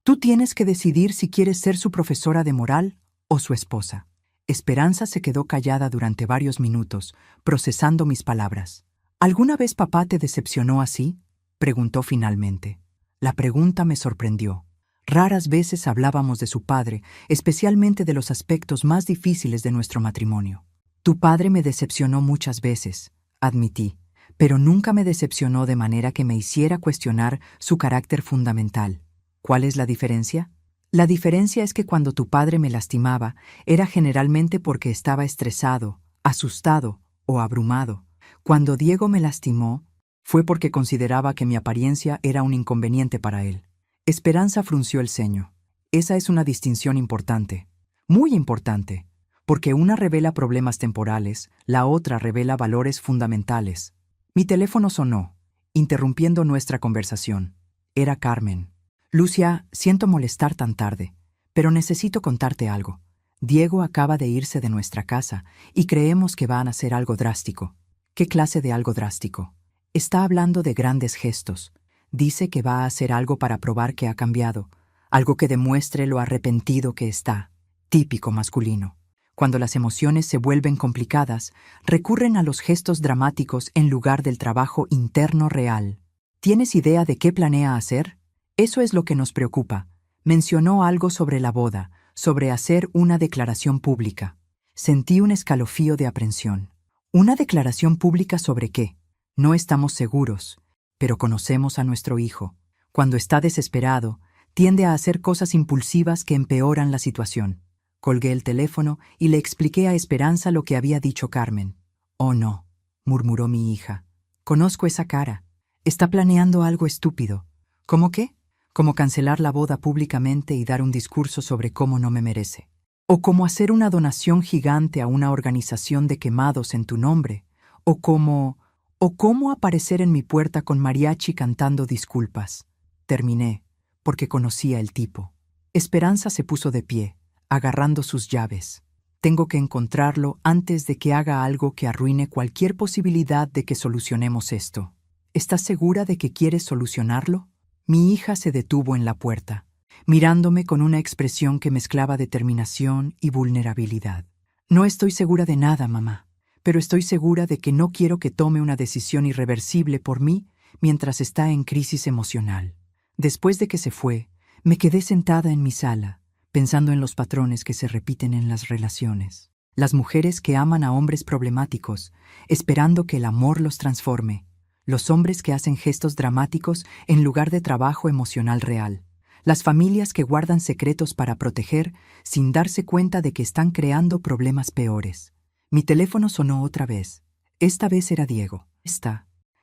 tú tienes que decidir si quieres ser su profesora de moral o su esposa. Esperanza se quedó callada durante varios minutos, procesando mis palabras. ¿Alguna vez papá te decepcionó así?, preguntó finalmente. La pregunta me sorprendió. Raras veces hablábamos de su padre, especialmente de los aspectos más difíciles de nuestro matrimonio. Tu padre me decepcionó muchas veces, admití, pero nunca me decepcionó de manera que me hiciera cuestionar su carácter fundamental. ¿Cuál es la diferencia? La diferencia es que cuando tu padre me lastimaba, era generalmente porque estaba estresado, asustado o abrumado. Cuando Diego me lastimó, fue porque consideraba que mi apariencia era un inconveniente para él. Esperanza frunció el ceño. Esa es una distinción importante, muy importante, porque una revela problemas temporales, la otra revela valores fundamentales. Mi teléfono sonó, interrumpiendo nuestra conversación. Era Carmen. Lucia, siento molestar tan tarde, pero necesito contarte algo. Diego acaba de irse de nuestra casa y creemos que van a hacer algo drástico. ¿Qué clase de algo drástico? Está hablando de grandes gestos. Dice que va a hacer algo para probar que ha cambiado, algo que demuestre lo arrepentido que está. Típico masculino. Cuando las emociones se vuelven complicadas, recurren a los gestos dramáticos en lugar del trabajo interno real. ¿Tienes idea de qué planea hacer? Eso es lo que nos preocupa. Mencionó algo sobre la boda, sobre hacer una declaración pública. Sentí un escalofrío de aprensión. ¿Una declaración pública sobre qué? No estamos seguros, pero conocemos a nuestro hijo. Cuando está desesperado, tiende a hacer cosas impulsivas que empeoran la situación. Colgué el teléfono y le expliqué a Esperanza lo que había dicho Carmen. «Oh no», murmuró mi hija. «Conozco esa cara. Está planeando algo estúpido». «¿Cómo qué?» «Como cancelar la boda públicamente y dar un discurso sobre cómo no me merece. O como hacer una donación gigante a una organización de quemados en tu nombre. O cómo aparecer en mi puerta con mariachi cantando disculpas». Terminé, porque conocía el tipo. Esperanza se puso de pie, agarrando sus llaves. Tengo que encontrarlo antes de que haga algo que arruine cualquier posibilidad de que solucionemos esto. ¿Estás segura de que quieres solucionarlo? Mi hija se detuvo en la puerta, mirándome con una expresión que mezclaba determinación y vulnerabilidad. No estoy segura de nada, mamá, pero estoy segura de que no quiero que tome una decisión irreversible por mí mientras está en crisis emocional. Después de que se fue, me quedé sentada en mi sala, pensando en los patrones que se repiten en las relaciones. Las mujeres que aman a hombres problemáticos, esperando que el amor los transforme. Los hombres que hacen gestos dramáticos en lugar de trabajo emocional real. Las familias que guardan secretos para proteger sin darse cuenta de que están creando problemas peores. Mi teléfono sonó otra vez. Esta vez era Diego.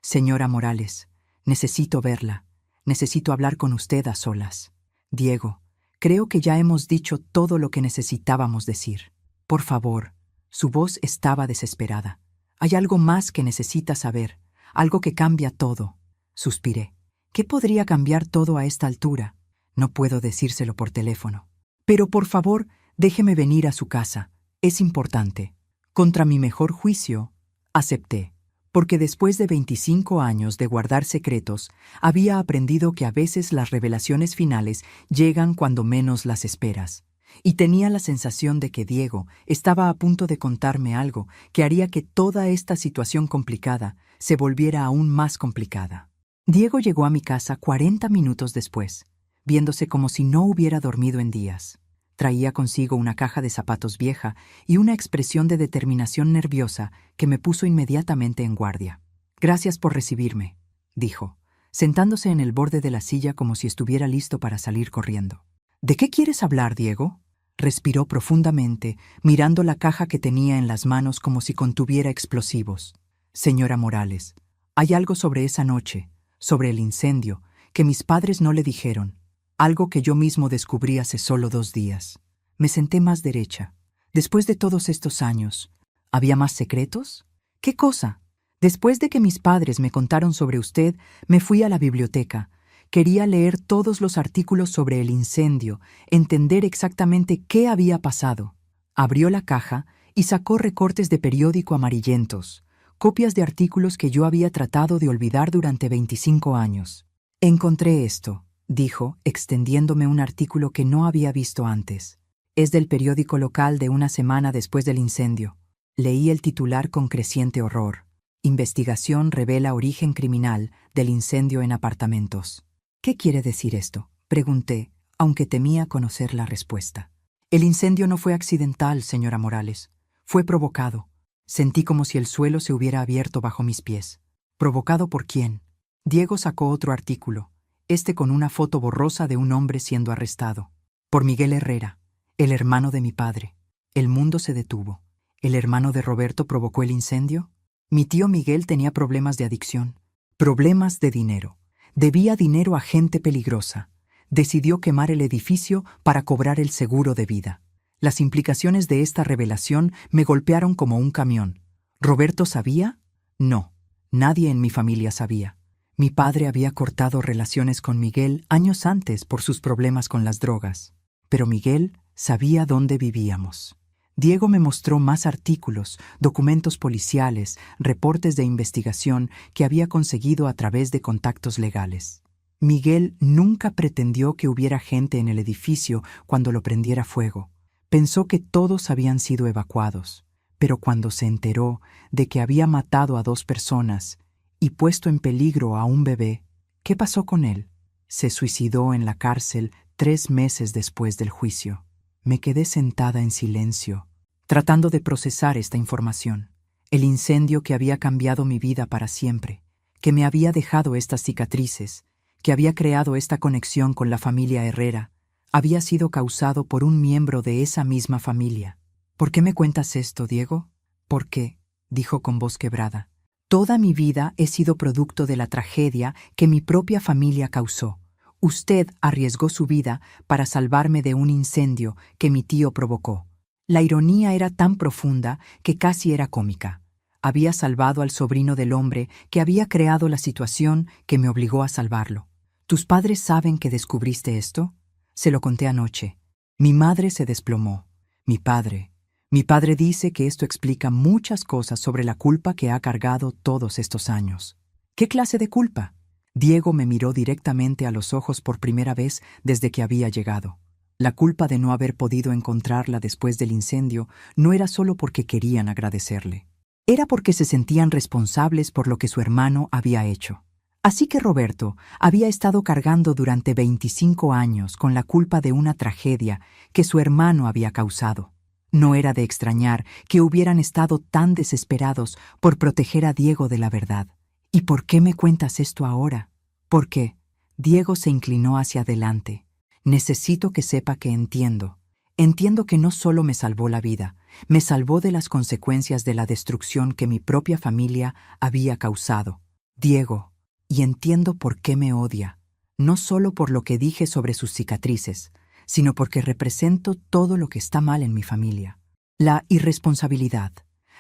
Señora Morales, necesito verla. Necesito hablar con usted a solas. Diego, creo que ya hemos dicho todo lo que necesitábamos decir. Por favor. Su voz estaba desesperada. Hay algo más que necesita saber, algo que cambia todo. Suspiré. ¿Qué podría cambiar todo a esta altura? No puedo decírselo por teléfono. Pero por favor, déjeme venir a su casa. Es importante. Contra mi mejor juicio, acepté. Porque después de 25 años de guardar secretos, había aprendido que a veces las revelaciones finales llegan cuando menos las esperas. Y tenía la sensación de que Diego estaba a punto de contarme algo que haría que toda esta situación complicada se volviera aún más complicada. Diego llegó a mi casa 40 minutos después, viéndose como si no hubiera dormido en días. Traía consigo una caja de zapatos vieja y una expresión de determinación nerviosa que me puso inmediatamente en guardia. «Gracias por recibirme», dijo, sentándose en el borde de la silla como si estuviera listo para salir corriendo. «¿De qué quieres hablar, Diego?», respiró profundamente, mirando la caja que tenía en las manos como si contuviera explosivos. «Señora Morales, hay algo sobre esa noche, sobre el incendio, que mis padres no le dijeron. Algo que yo mismo descubrí hace solo 2 días. Me senté más derecha. Después de todos estos años, ¿había más secretos? ¿Qué cosa? Después de que mis padres me contaron sobre usted, me fui a la biblioteca. Quería leer todos los artículos sobre el incendio, entender exactamente qué había pasado. Abrió la caja y sacó recortes de periódico amarillentos, copias de artículos que yo había tratado de olvidar durante 25 años. Encontré esto, dijo, extendiéndome un artículo que no había visto antes. Es del periódico local de una semana después del incendio. Leí el titular con creciente horror. Investigación revela origen criminal del incendio en apartamentos. ¿Qué quiere decir esto?, pregunté, aunque temía conocer la respuesta. El incendio no fue accidental, señora Morales. Fue provocado. Sentí como si el suelo se hubiera abierto bajo mis pies. ¿Provocado por quién? Diego sacó otro artículo, este con una foto borrosa de un hombre siendo arrestado. Por Miguel Herrera, el hermano de mi padre. El mundo se detuvo. ¿El hermano de Roberto provocó el incendio? Mi tío Miguel tenía problemas de adicción, problemas de dinero. Debía dinero a gente peligrosa. Decidió quemar el edificio para cobrar el seguro de vida. Las implicaciones de esta revelación me golpearon como un camión. ¿Roberto sabía? No, nadie en mi familia sabía. Mi padre había cortado relaciones con Miguel años antes por sus problemas con las drogas. Pero Miguel sabía dónde vivíamos. Diego me mostró más artículos, documentos policiales, reportes de investigación que había conseguido a través de contactos legales. Miguel nunca pretendió que hubiera gente en el edificio cuando lo prendiera fuego. Pensó que todos habían sido evacuados, pero cuando se enteró de que había matado a 2 personas y puesto en peligro a un bebé, ¿qué pasó con él? Se suicidó en la cárcel 3 meses después del juicio. Me quedé sentada en silencio, tratando de procesar esta información. El incendio que había cambiado mi vida para siempre, que me había dejado estas cicatrices, que había creado esta conexión con la familia Herrera, había sido causado por un miembro de esa misma familia. ¿Por qué me cuentas esto, Diego? ¿Por qué?, dijo con voz quebrada. Toda mi vida he sido producto de la tragedia que mi propia familia causó. Usted arriesgó su vida para salvarme de un incendio que mi tío provocó. La ironía era tan profunda que casi era cómica. Había salvado al sobrino del hombre que había creado la situación que me obligó a salvarlo. ¿Tus padres saben que descubriste esto? Se lo conté anoche. Mi madre se desplomó. Mi padre dice que esto explica muchas cosas sobre la culpa que ha cargado todos estos años. ¿Qué clase de culpa? Diego me miró directamente a los ojos por primera vez desde que había llegado. La culpa de no haber podido encontrarla después del incendio no era solo porque querían agradecerle. Era porque se sentían responsables por lo que su hermano había hecho. Así que Roberto había estado cargando durante 25 años con la culpa de una tragedia que su hermano había causado. No era de extrañar que hubieran estado tan desesperados por proteger a Diego de la verdad. ¿Y por qué me cuentas esto ahora? ¿Por qué? Diego se inclinó hacia adelante. Necesito que sepa que entiendo. Entiendo que no solo me salvó la vida, me salvó de las consecuencias de la destrucción que mi propia familia había causado. Diego, y entiendo por qué me odia. No solo por lo que dije sobre sus cicatrices, sino porque represento todo lo que está mal en mi familia. La irresponsabilidad,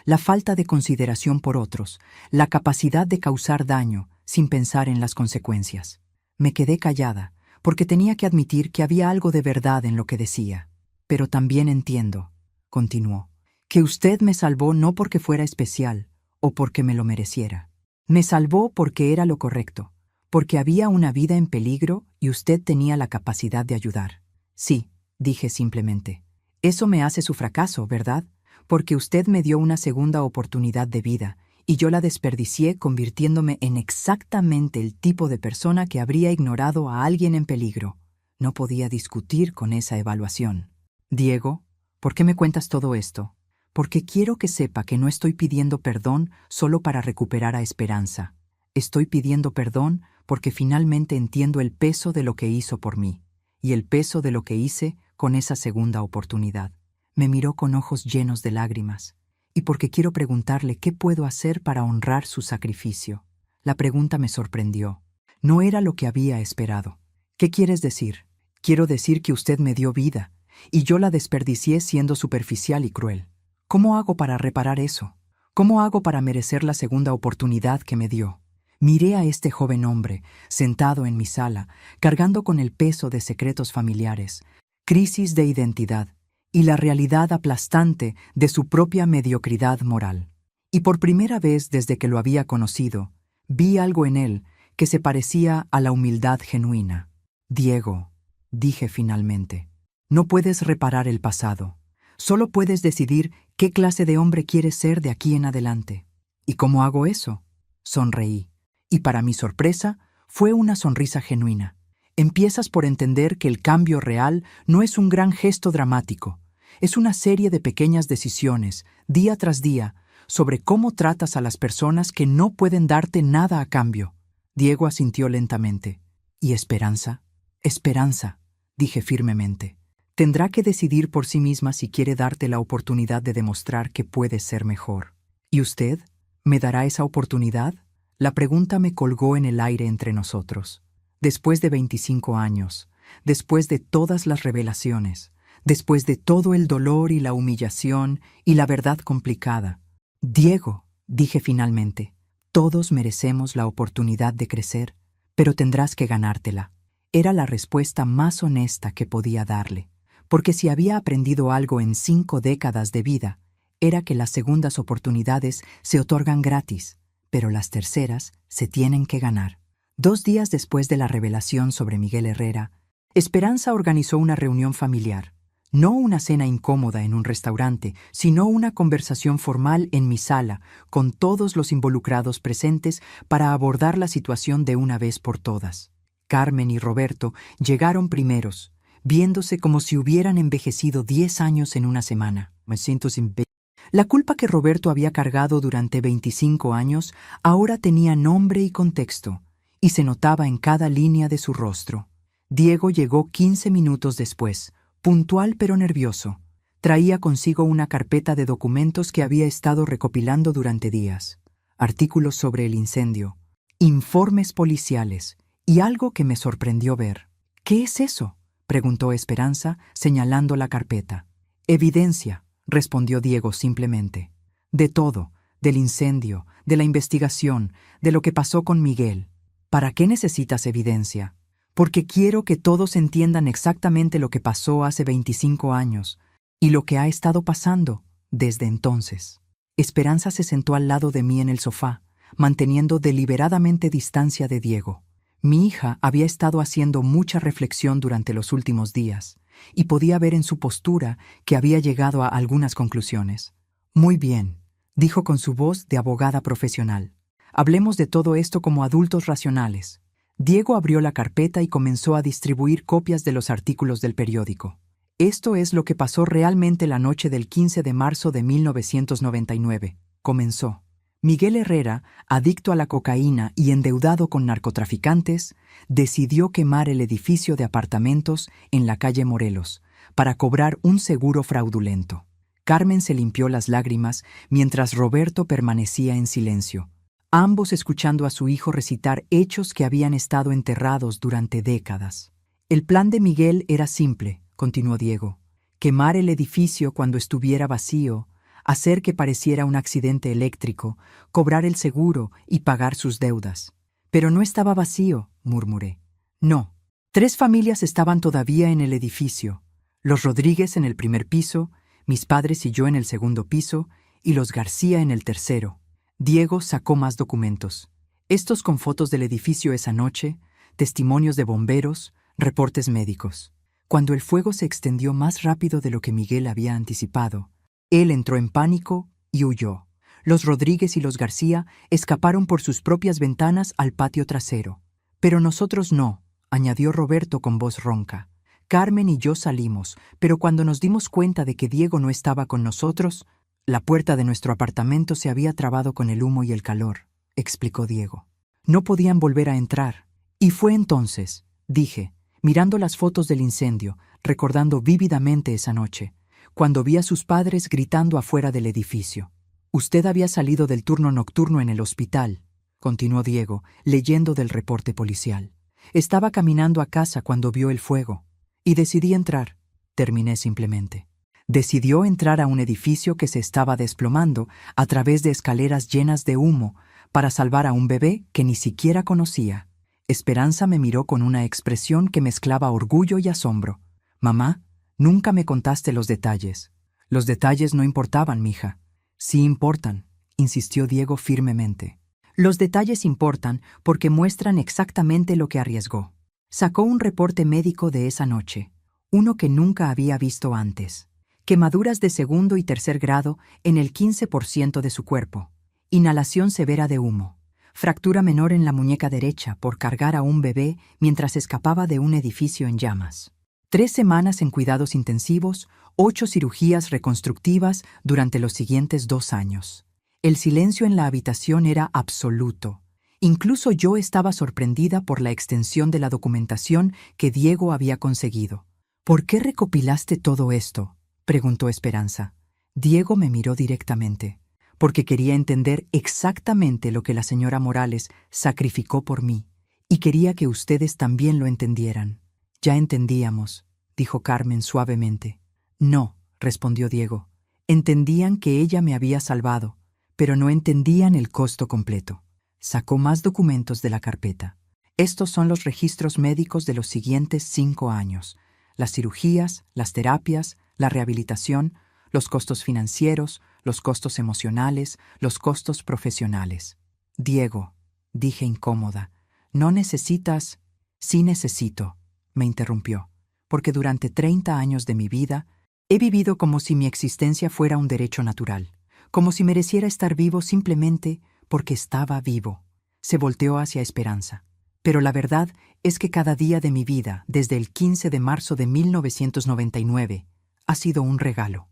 la falta de consideración por otros, la capacidad de causar daño sin pensar en las consecuencias. Me quedé callada, porque tenía que admitir que había algo de verdad en lo que decía. Pero también entiendo, continuó, que usted me salvó no porque fuera especial o porque me lo mereciera. Me salvó porque era lo correcto, porque había una vida en peligro y usted tenía la capacidad de ayudar. Sí, dije simplemente. Eso me hace su fracaso, ¿verdad? Porque usted me dio una segunda oportunidad de vida y yo la desperdicié convirtiéndome en exactamente el tipo de persona que habría ignorado a alguien en peligro. No podía discutir con esa evaluación. Diego, ¿por qué me cuentas todo esto? Porque quiero que sepa que no estoy pidiendo perdón solo para recuperar a Esperanza. Estoy pidiendo perdón porque finalmente entiendo el peso de lo que hizo por mí y el peso de lo que hice con esa segunda oportunidad. Me miró con ojos llenos de lágrimas, y porque quiero preguntarle qué puedo hacer para honrar su sacrificio. La pregunta me sorprendió. No era lo que había esperado. ¿Qué quieres decir? Quiero decir que usted me dio vida, y yo la desperdicié siendo superficial y cruel. ¿Cómo hago para reparar eso? ¿Cómo hago para merecer la segunda oportunidad que me dio? Miré a este joven hombre, sentado en mi sala, cargando con el peso de secretos familiares, crisis de identidad y la realidad aplastante de su propia mediocridad moral. Y por primera vez desde que lo había conocido, vi algo en él que se parecía a la humildad genuina. Diego, dije finalmente, no puedes reparar el pasado. Solo puedes decidir qué clase de hombre quieres ser de aquí en adelante. ¿Y cómo hago eso? Sonreí. Y para mi sorpresa, fue una sonrisa genuina. Empiezas por entender que el cambio real no es un gran gesto dramático, es una serie de pequeñas decisiones, día tras día, sobre cómo tratas a las personas que no pueden darte nada a cambio. Diego asintió lentamente. ¿Y Esperanza? Esperanza, dije firmemente. Tendrá que decidir por sí misma si quiere darte la oportunidad de demostrar que puedes ser mejor. ¿Y usted? ¿Me dará esa oportunidad? La pregunta me colgó en el aire entre nosotros. Después de 25 años, después de todas las revelaciones, después de todo el dolor y la humillación y la verdad complicada. Diego, dije finalmente, todos merecemos la oportunidad de crecer, pero tendrás que ganártela. Era la respuesta más honesta que podía darle, porque si había aprendido algo en 5 décadas de vida, era que las segundas oportunidades se otorgan gratis, pero las terceras se tienen que ganar. 2 días después de la revelación sobre Miguel Herrera, Esperanza organizó una reunión familiar. No una cena incómoda en un restaurante, sino una conversación formal en mi sala, con todos los involucrados presentes para abordar la situación de una vez por todas. Carmen y Roberto llegaron primeros, viéndose como si hubieran envejecido 10 años en una semana. Me siento sin pe... La culpa que Roberto había cargado durante 25 años ahora tenía nombre y contexto, y se notaba en cada línea de su rostro. Diego llegó 15 minutos después, puntual pero nervioso. Traía consigo una carpeta de documentos que había estado recopilando durante días. Artículos sobre el incendio, informes policiales y algo que me sorprendió ver. ¿Qué es eso?, preguntó Esperanza, señalando la carpeta. Evidencia, respondió Diego simplemente. De todo, del incendio, de la investigación, de lo que pasó con Miguel. ¿Para qué necesitas evidencia? Porque quiero que todos entiendan exactamente lo que pasó hace 25 años y lo que ha estado pasando desde entonces. Esperanza se sentó al lado de mí en el sofá, manteniendo deliberadamente distancia de Diego. Mi hija había estado haciendo mucha reflexión durante los últimos días y podía ver en su postura que había llegado a algunas conclusiones. Muy bien, dijo con su voz de abogada profesional. Hablemos de todo esto como adultos racionales. Diego abrió la carpeta y comenzó a distribuir copias de los artículos del periódico. Esto es lo que pasó realmente la noche del 15 de marzo de 1999. Comenzó. Miguel Herrera, adicto a la cocaína y endeudado con narcotraficantes, decidió quemar el edificio de apartamentos en la calle Morelos para cobrar un seguro fraudulento. Carmen se limpió las lágrimas mientras Roberto permanecía en silencio, ambos escuchando a su hijo recitar hechos que habían estado enterrados durante décadas. El plan de Miguel era simple, continuó Diego: quemar el edificio cuando estuviera vacío, hacer que pareciera un accidente eléctrico, cobrar el seguro y pagar sus deudas. Pero no estaba vacío, murmuré. No. 3 familias estaban todavía en el edificio: los Rodríguez en el primer piso, mis padres y yo en el segundo piso, y los García en el tercero. Diego sacó más documentos. Estos con fotos del edificio esa noche, testimonios de bomberos, reportes médicos. Cuando el fuego se extendió más rápido de lo que Miguel había anticipado, él entró en pánico y huyó. Los Rodríguez y los García escaparon por sus propias ventanas al patio trasero. Pero nosotros no, añadió Roberto con voz ronca. Carmen y yo salimos, pero cuando nos dimos cuenta de que Diego no estaba con nosotros, la puerta de nuestro apartamento se había trabado con el humo y el calor, explicó Diego. No podían volver a entrar. Y fue entonces, dije, mirando las fotos del incendio, recordando vívidamente esa noche, cuando vi a sus padres gritando afuera del edificio. Usted había salido del turno nocturno en el hospital, continuó Diego, leyendo del reporte policial. Estaba caminando a casa cuando vio el fuego. Y decidí entrar, terminé simplemente. Decidió entrar a un edificio que se estaba desplomando a través de escaleras llenas de humo para salvar a un bebé que ni siquiera conocía. Esperanza me miró con una expresión que mezclaba orgullo y asombro. Mamá, nunca me contaste los detalles. Los detalles no importaban, mija. Sí importan, insistió Diego firmemente. Los detalles importan porque muestran exactamente lo que arriesgó. Sacó un reporte médico de esa noche, uno que nunca había visto antes. Quemaduras de segundo y tercer grado en el 15% de su cuerpo. Inhalación severa de humo. fractura menor en la muñeca derecha por cargar a un bebé mientras escapaba de un edificio en llamas. 3 semanas en cuidados intensivos, 8 cirugías reconstructivas durante los siguientes 2 años. El silencio en la habitación era absoluto. Incluso yo estaba sorprendida por la extensión de la documentación que Diego había conseguido. ¿Por qué recopilaste todo esto?, preguntó Esperanza. Diego me miró directamente, porque quería entender exactamente lo que la señora Morales sacrificó por mí, y quería que ustedes también lo entendieran. Ya entendíamos, dijo Carmen suavemente. No, respondió Diego. Entendían que ella me había salvado, pero no entendían el costo completo. Sacó más documentos de la carpeta. Estos son los registros médicos de los siguientes 5 años. Las cirugías, las terapias, la rehabilitación, los costos financieros, los costos emocionales, los costos profesionales. Diego, dije incómoda, no necesitas... Sí necesito, me interrumpió, porque durante 30 años de mi vida he vivido como si mi existencia fuera un derecho natural, como si mereciera estar vivo simplemente porque estaba vivo. Se volteó hacia Esperanza. Pero la verdad es que cada día de mi vida, desde el 15 de marzo de 1999, ha sido un regalo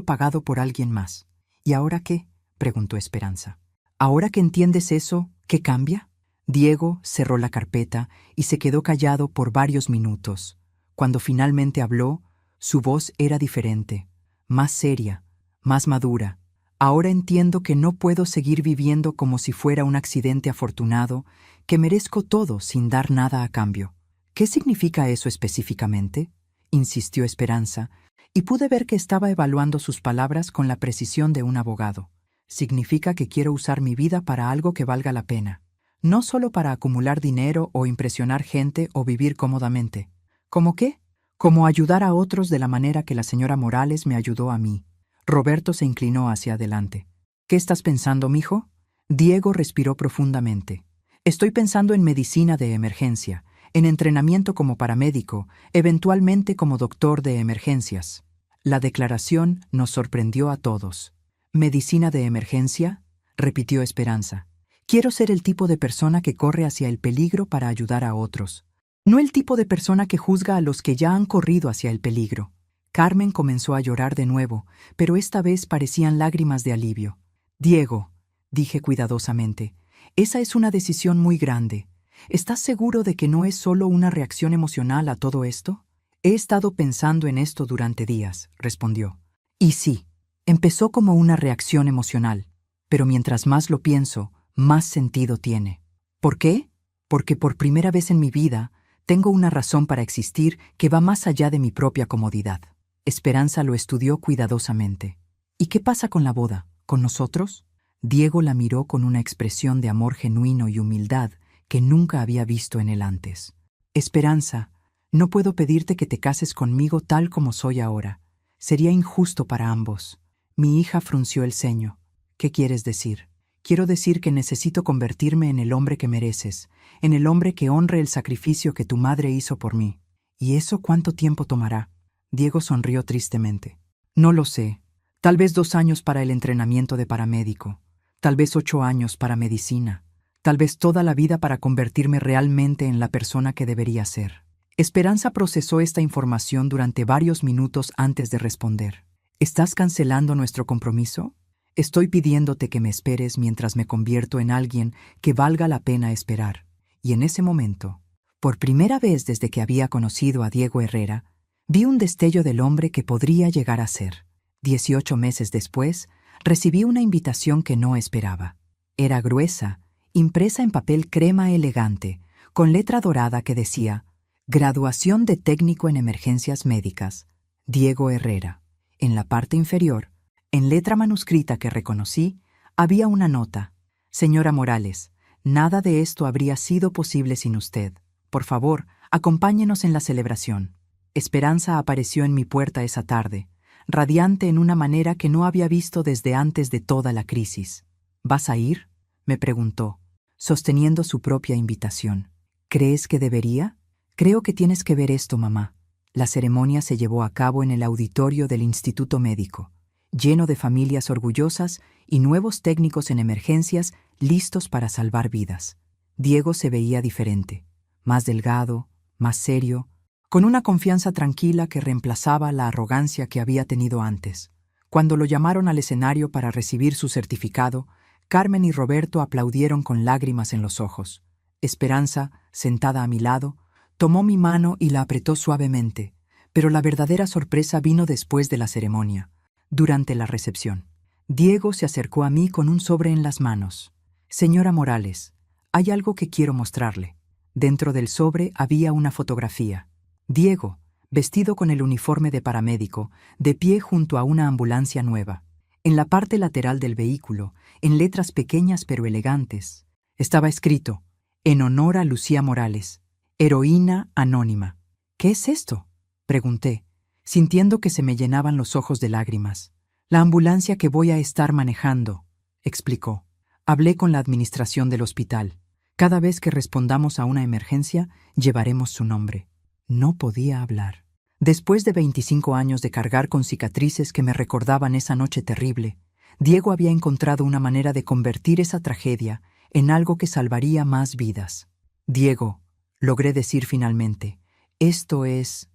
pagado por alguien más. ¿Y ahora qué?, preguntó Esperanza. ¿Ahora que entiendes eso, qué cambia? Diego cerró la carpeta y se quedó callado por varios minutos. Cuando finalmente habló, su voz era diferente, más seria, más madura. Ahora entiendo que no puedo seguir viviendo como si fuera un accidente afortunado, que merezco todo sin dar nada a cambio. ¿Qué significa eso específicamente?, insistió Esperanza, y pude ver que estaba evaluando sus palabras con la precisión de un abogado. Significa que quiero usar mi vida para algo que valga la pena, no solo para acumular dinero o impresionar gente o vivir cómodamente. ¿Cómo qué? Como ayudar a otros de la manera que la señora Morales me ayudó a mí. Roberto se inclinó hacia adelante. ¿Qué estás pensando, mijo? Diego respiró profundamente. Estoy pensando en medicina de emergencia, en entrenamiento como paramédico, eventualmente como doctor de emergencias. La declaración nos sorprendió a todos. ¿Medicina de emergencia?, repitió Esperanza. Quiero ser el tipo de persona que corre hacia el peligro para ayudar a otros, no el tipo de persona que juzga a los que ya han corrido hacia el peligro. Carmen comenzó a llorar de nuevo, pero esta vez parecían lágrimas de alivio. Diego, dije cuidadosamente, esa es una decisión muy grande. ¿Estás seguro de que no es solo una reacción emocional a todo esto? He estado pensando en esto durante días, respondió. Y sí, empezó como una reacción emocional, pero mientras más lo pienso, más sentido tiene. ¿Por qué? Porque por primera vez en mi vida tengo una razón para existir que va más allá de mi propia comodidad. Esperanza lo estudió cuidadosamente. ¿Y qué pasa con la boda? ¿Con nosotros? Diego la miró con una expresión de amor genuino y humildad que nunca había visto en él antes. Esperanza, no puedo pedirte que te cases conmigo tal como soy ahora. Sería injusto para ambos. Mi hija frunció el ceño. ¿Qué quieres decir? Quiero decir que necesito convertirme en el hombre que mereces, en el hombre que honre el sacrificio que tu madre hizo por mí. ¿Y eso cuánto tiempo tomará? Diego sonrió tristemente. No lo sé. Tal vez 2 años para el entrenamiento de paramédico. Tal vez 8 años para medicina. Tal vez toda la vida para convertirme realmente en la persona que debería ser. Esperanza procesó esta información durante varios minutos antes de responder. ¿Estás cancelando nuestro compromiso? Estoy pidiéndote que me esperes mientras me convierto en alguien que valga la pena esperar. Y en ese momento, por primera vez desde que había conocido a Diego Herrera, vi un destello del hombre que podría llegar a ser. 18 meses después, recibí una invitación que no esperaba. Era gruesa, impresa en papel crema elegante, con letra dorada que decía «Graduación de técnico en emergencias médicas, Diego Herrera». En la parte inferior, en letra manuscrita que reconocí, había una nota. «Señora Morales, nada de esto habría sido posible sin usted. Por favor, acompáñenos en la celebración». Esperanza apareció en mi puerta esa tarde, radiante en una manera que no había visto desde antes de toda la crisis. «¿Vas a ir?», me preguntó, sosteniendo su propia invitación. «¿Crees que debería? Creo que tienes que ver esto, mamá». La ceremonia se llevó a cabo en el auditorio del Instituto Médico. lleno de familias orgullosas y nuevos técnicos en emergencias listos para salvar vidas. Diego se veía diferente, más delgado, más serio, con una confianza tranquila que reemplazaba la arrogancia que había tenido antes. Cuando lo llamaron al escenario para recibir su certificado, Carmen y Roberto aplaudieron con lágrimas en los ojos. Esperanza, sentada a mi lado, tomó mi mano y la apretó suavemente, pero la verdadera sorpresa vino después de la ceremonia, durante la recepción. Diego se acercó a mí con un sobre en las manos. «Señora Morales, hay algo que quiero mostrarle». Dentro del sobre había una fotografía. Diego, vestido con el uniforme de paramédico, de pie junto a una ambulancia nueva. En la parte lateral del vehículo, en letras pequeñas pero elegantes, estaba escrito: «En honor a Lucía Morales, heroína anónima». «¿Qué es esto?», pregunté, sintiendo que se me llenaban los ojos de lágrimas. «La ambulancia que voy a estar manejando», explicó. «Hablé con la administración del hospital. Cada vez que respondamos a una emergencia, llevaremos su nombre». No podía hablar. Después de 25 años de cargar con cicatrices que me recordaban esa noche terrible, Diego había encontrado una manera de convertir esa tragedia en algo que salvaría más vidas. «Diego», logré decir finalmente, «esto es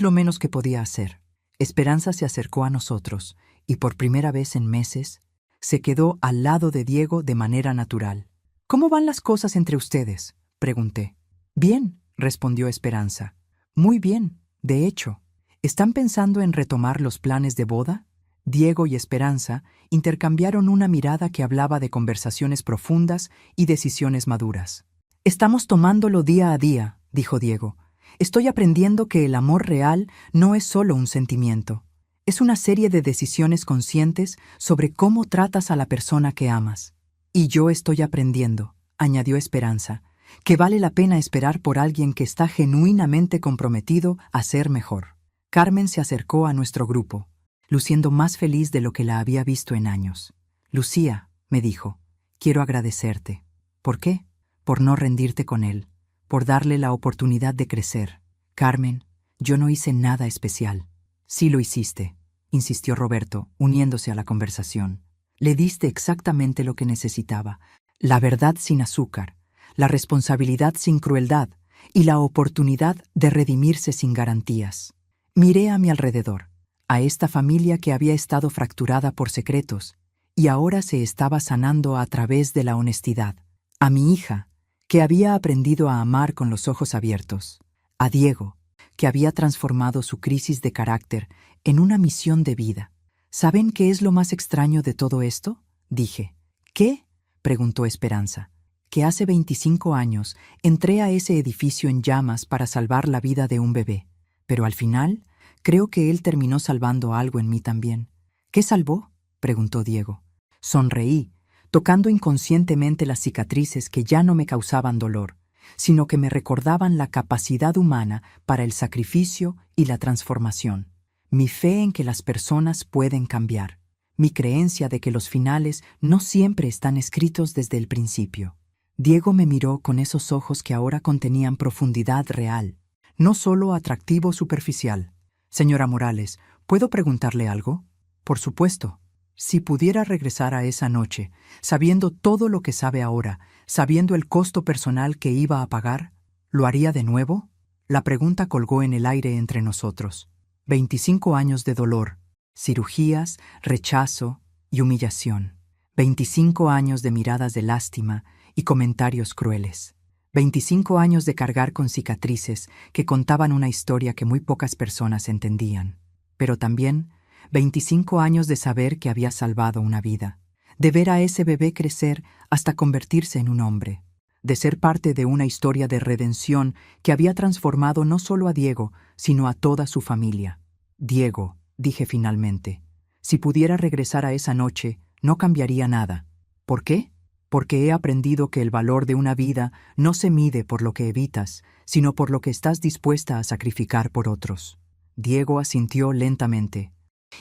lo menos que podía hacer». Esperanza se acercó a nosotros y por primera vez en meses se quedó al lado de Diego de manera natural. «¿Cómo van las cosas entre ustedes?», pregunté. «Bien», respondió Esperanza. «Muy bien, de hecho. ¿Están pensando en retomar los planes de boda?». Diego y Esperanza intercambiaron una mirada que hablaba de conversaciones profundas y decisiones maduras. «Estamos tomándolo día a día», dijo Diego. «Estoy aprendiendo que el amor real no es solo un sentimiento. Es una serie de decisiones conscientes sobre cómo tratas a la persona que amas». «Y yo estoy aprendiendo», añadió Esperanza, «que vale la pena esperar por alguien que está genuinamente comprometido a ser mejor». Carmen se acercó a nuestro grupo, luciendo más feliz de lo que la había visto en años. «Lucía», me dijo, «quiero agradecerte». «¿Por qué?». «Por no rendirte con él, por darle la oportunidad de crecer». «Carmen, yo no hice nada especial». «Sí lo hiciste», insistió Roberto, uniéndose a la conversación. «Le diste exactamente lo que necesitaba, la verdad sin azúcar, la responsabilidad sin crueldad y la oportunidad de redimirse sin garantías». Miré a mi alrededor, a esta familia que había estado fracturada por secretos y ahora se estaba sanando a través de la honestidad, a mi hija, que había aprendido a amar con los ojos abiertos, a Diego, que había transformado su crisis de carácter en una misión de vida. «¿Saben qué es lo más extraño de todo esto?», dije. «¿Qué?», preguntó Esperanza. «Que hace 25 años entré a ese edificio en llamas para salvar la vida de un bebé, pero al final creo que él terminó salvando algo en mí también». «¿Qué salvó?», preguntó Diego. Sonreí, tocando inconscientemente las cicatrices que ya no me causaban dolor, sino que me recordaban la capacidad humana para el sacrificio y la transformación. Mi fe en que las personas pueden cambiar, mi creencia de que los finales no siempre están escritos desde el principio. Diego me miró con esos ojos que ahora contenían profundidad real, no solo atractivo superficial. «Señora Morales, ¿puedo preguntarle algo?». «Por supuesto». «Si pudiera regresar a esa noche, sabiendo todo lo que sabe ahora, sabiendo el costo personal que iba a pagar, ¿lo haría de nuevo?». La pregunta colgó en el aire entre nosotros. 25 años de dolor, cirugías, rechazo y humillación. 25 años de miradas de lástima y comentarios crueles. 25 años de cargar con cicatrices que contaban una historia que muy pocas personas entendían. Pero también 25 años de saber que había salvado una vida, de ver a ese bebé crecer hasta convertirse en un hombre, de ser parte de una historia de redención que había transformado no solo a Diego, sino a toda su familia. «Diego», dije finalmente, «si pudiera regresar a esa noche, no cambiaría nada». «¿Por qué?». «Porque he aprendido que el valor de una vida no se mide por lo que evitas, sino por lo que estás dispuesta a sacrificar por otros». Diego asintió lentamente,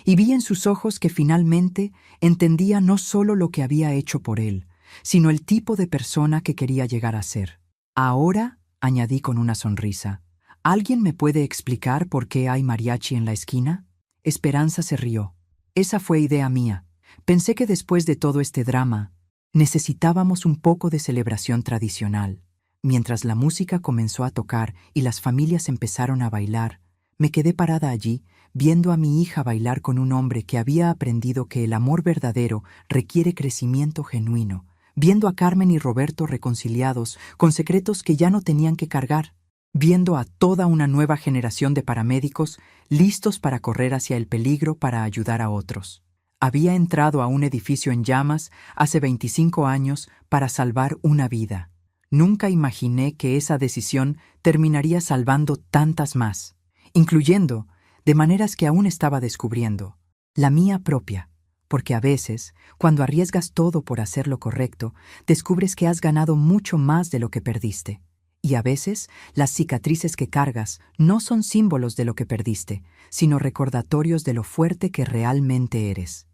y vi en sus ojos que finalmente entendía no solo lo que había hecho por él, sino el tipo de persona que quería llegar a ser. «Ahora», añadí con una sonrisa, «¿alguien me puede explicar por qué hay mariachi en la esquina?». Esperanza se rió. Esa fue idea mía. Pensé que después de todo este drama, necesitábamos un poco de celebración tradicional. Mientras la música comenzó a tocar y las familias empezaron a bailar, me quedé parada allí, viendo a mi hija bailar con un hombre que había aprendido que el amor verdadero requiere crecimiento genuino, viendo a Carmen y Roberto reconciliados, con secretos que ya no tenían que cargar, viendo a toda una nueva generación de paramédicos listos para correr hacia el peligro para ayudar a otros. Había entrado a un edificio en llamas hace 25 años para salvar una vida. Nunca imaginé que esa decisión terminaría salvando tantas más, incluyendo, de maneras que aún estaba descubriendo, la mía propia, porque a veces, cuando arriesgas todo por hacer lo correcto, descubres que has ganado mucho más de lo que perdiste. Y a veces, las cicatrices que cargas no son símbolos de lo que perdiste, sino recordatorios de lo fuerte que realmente eres.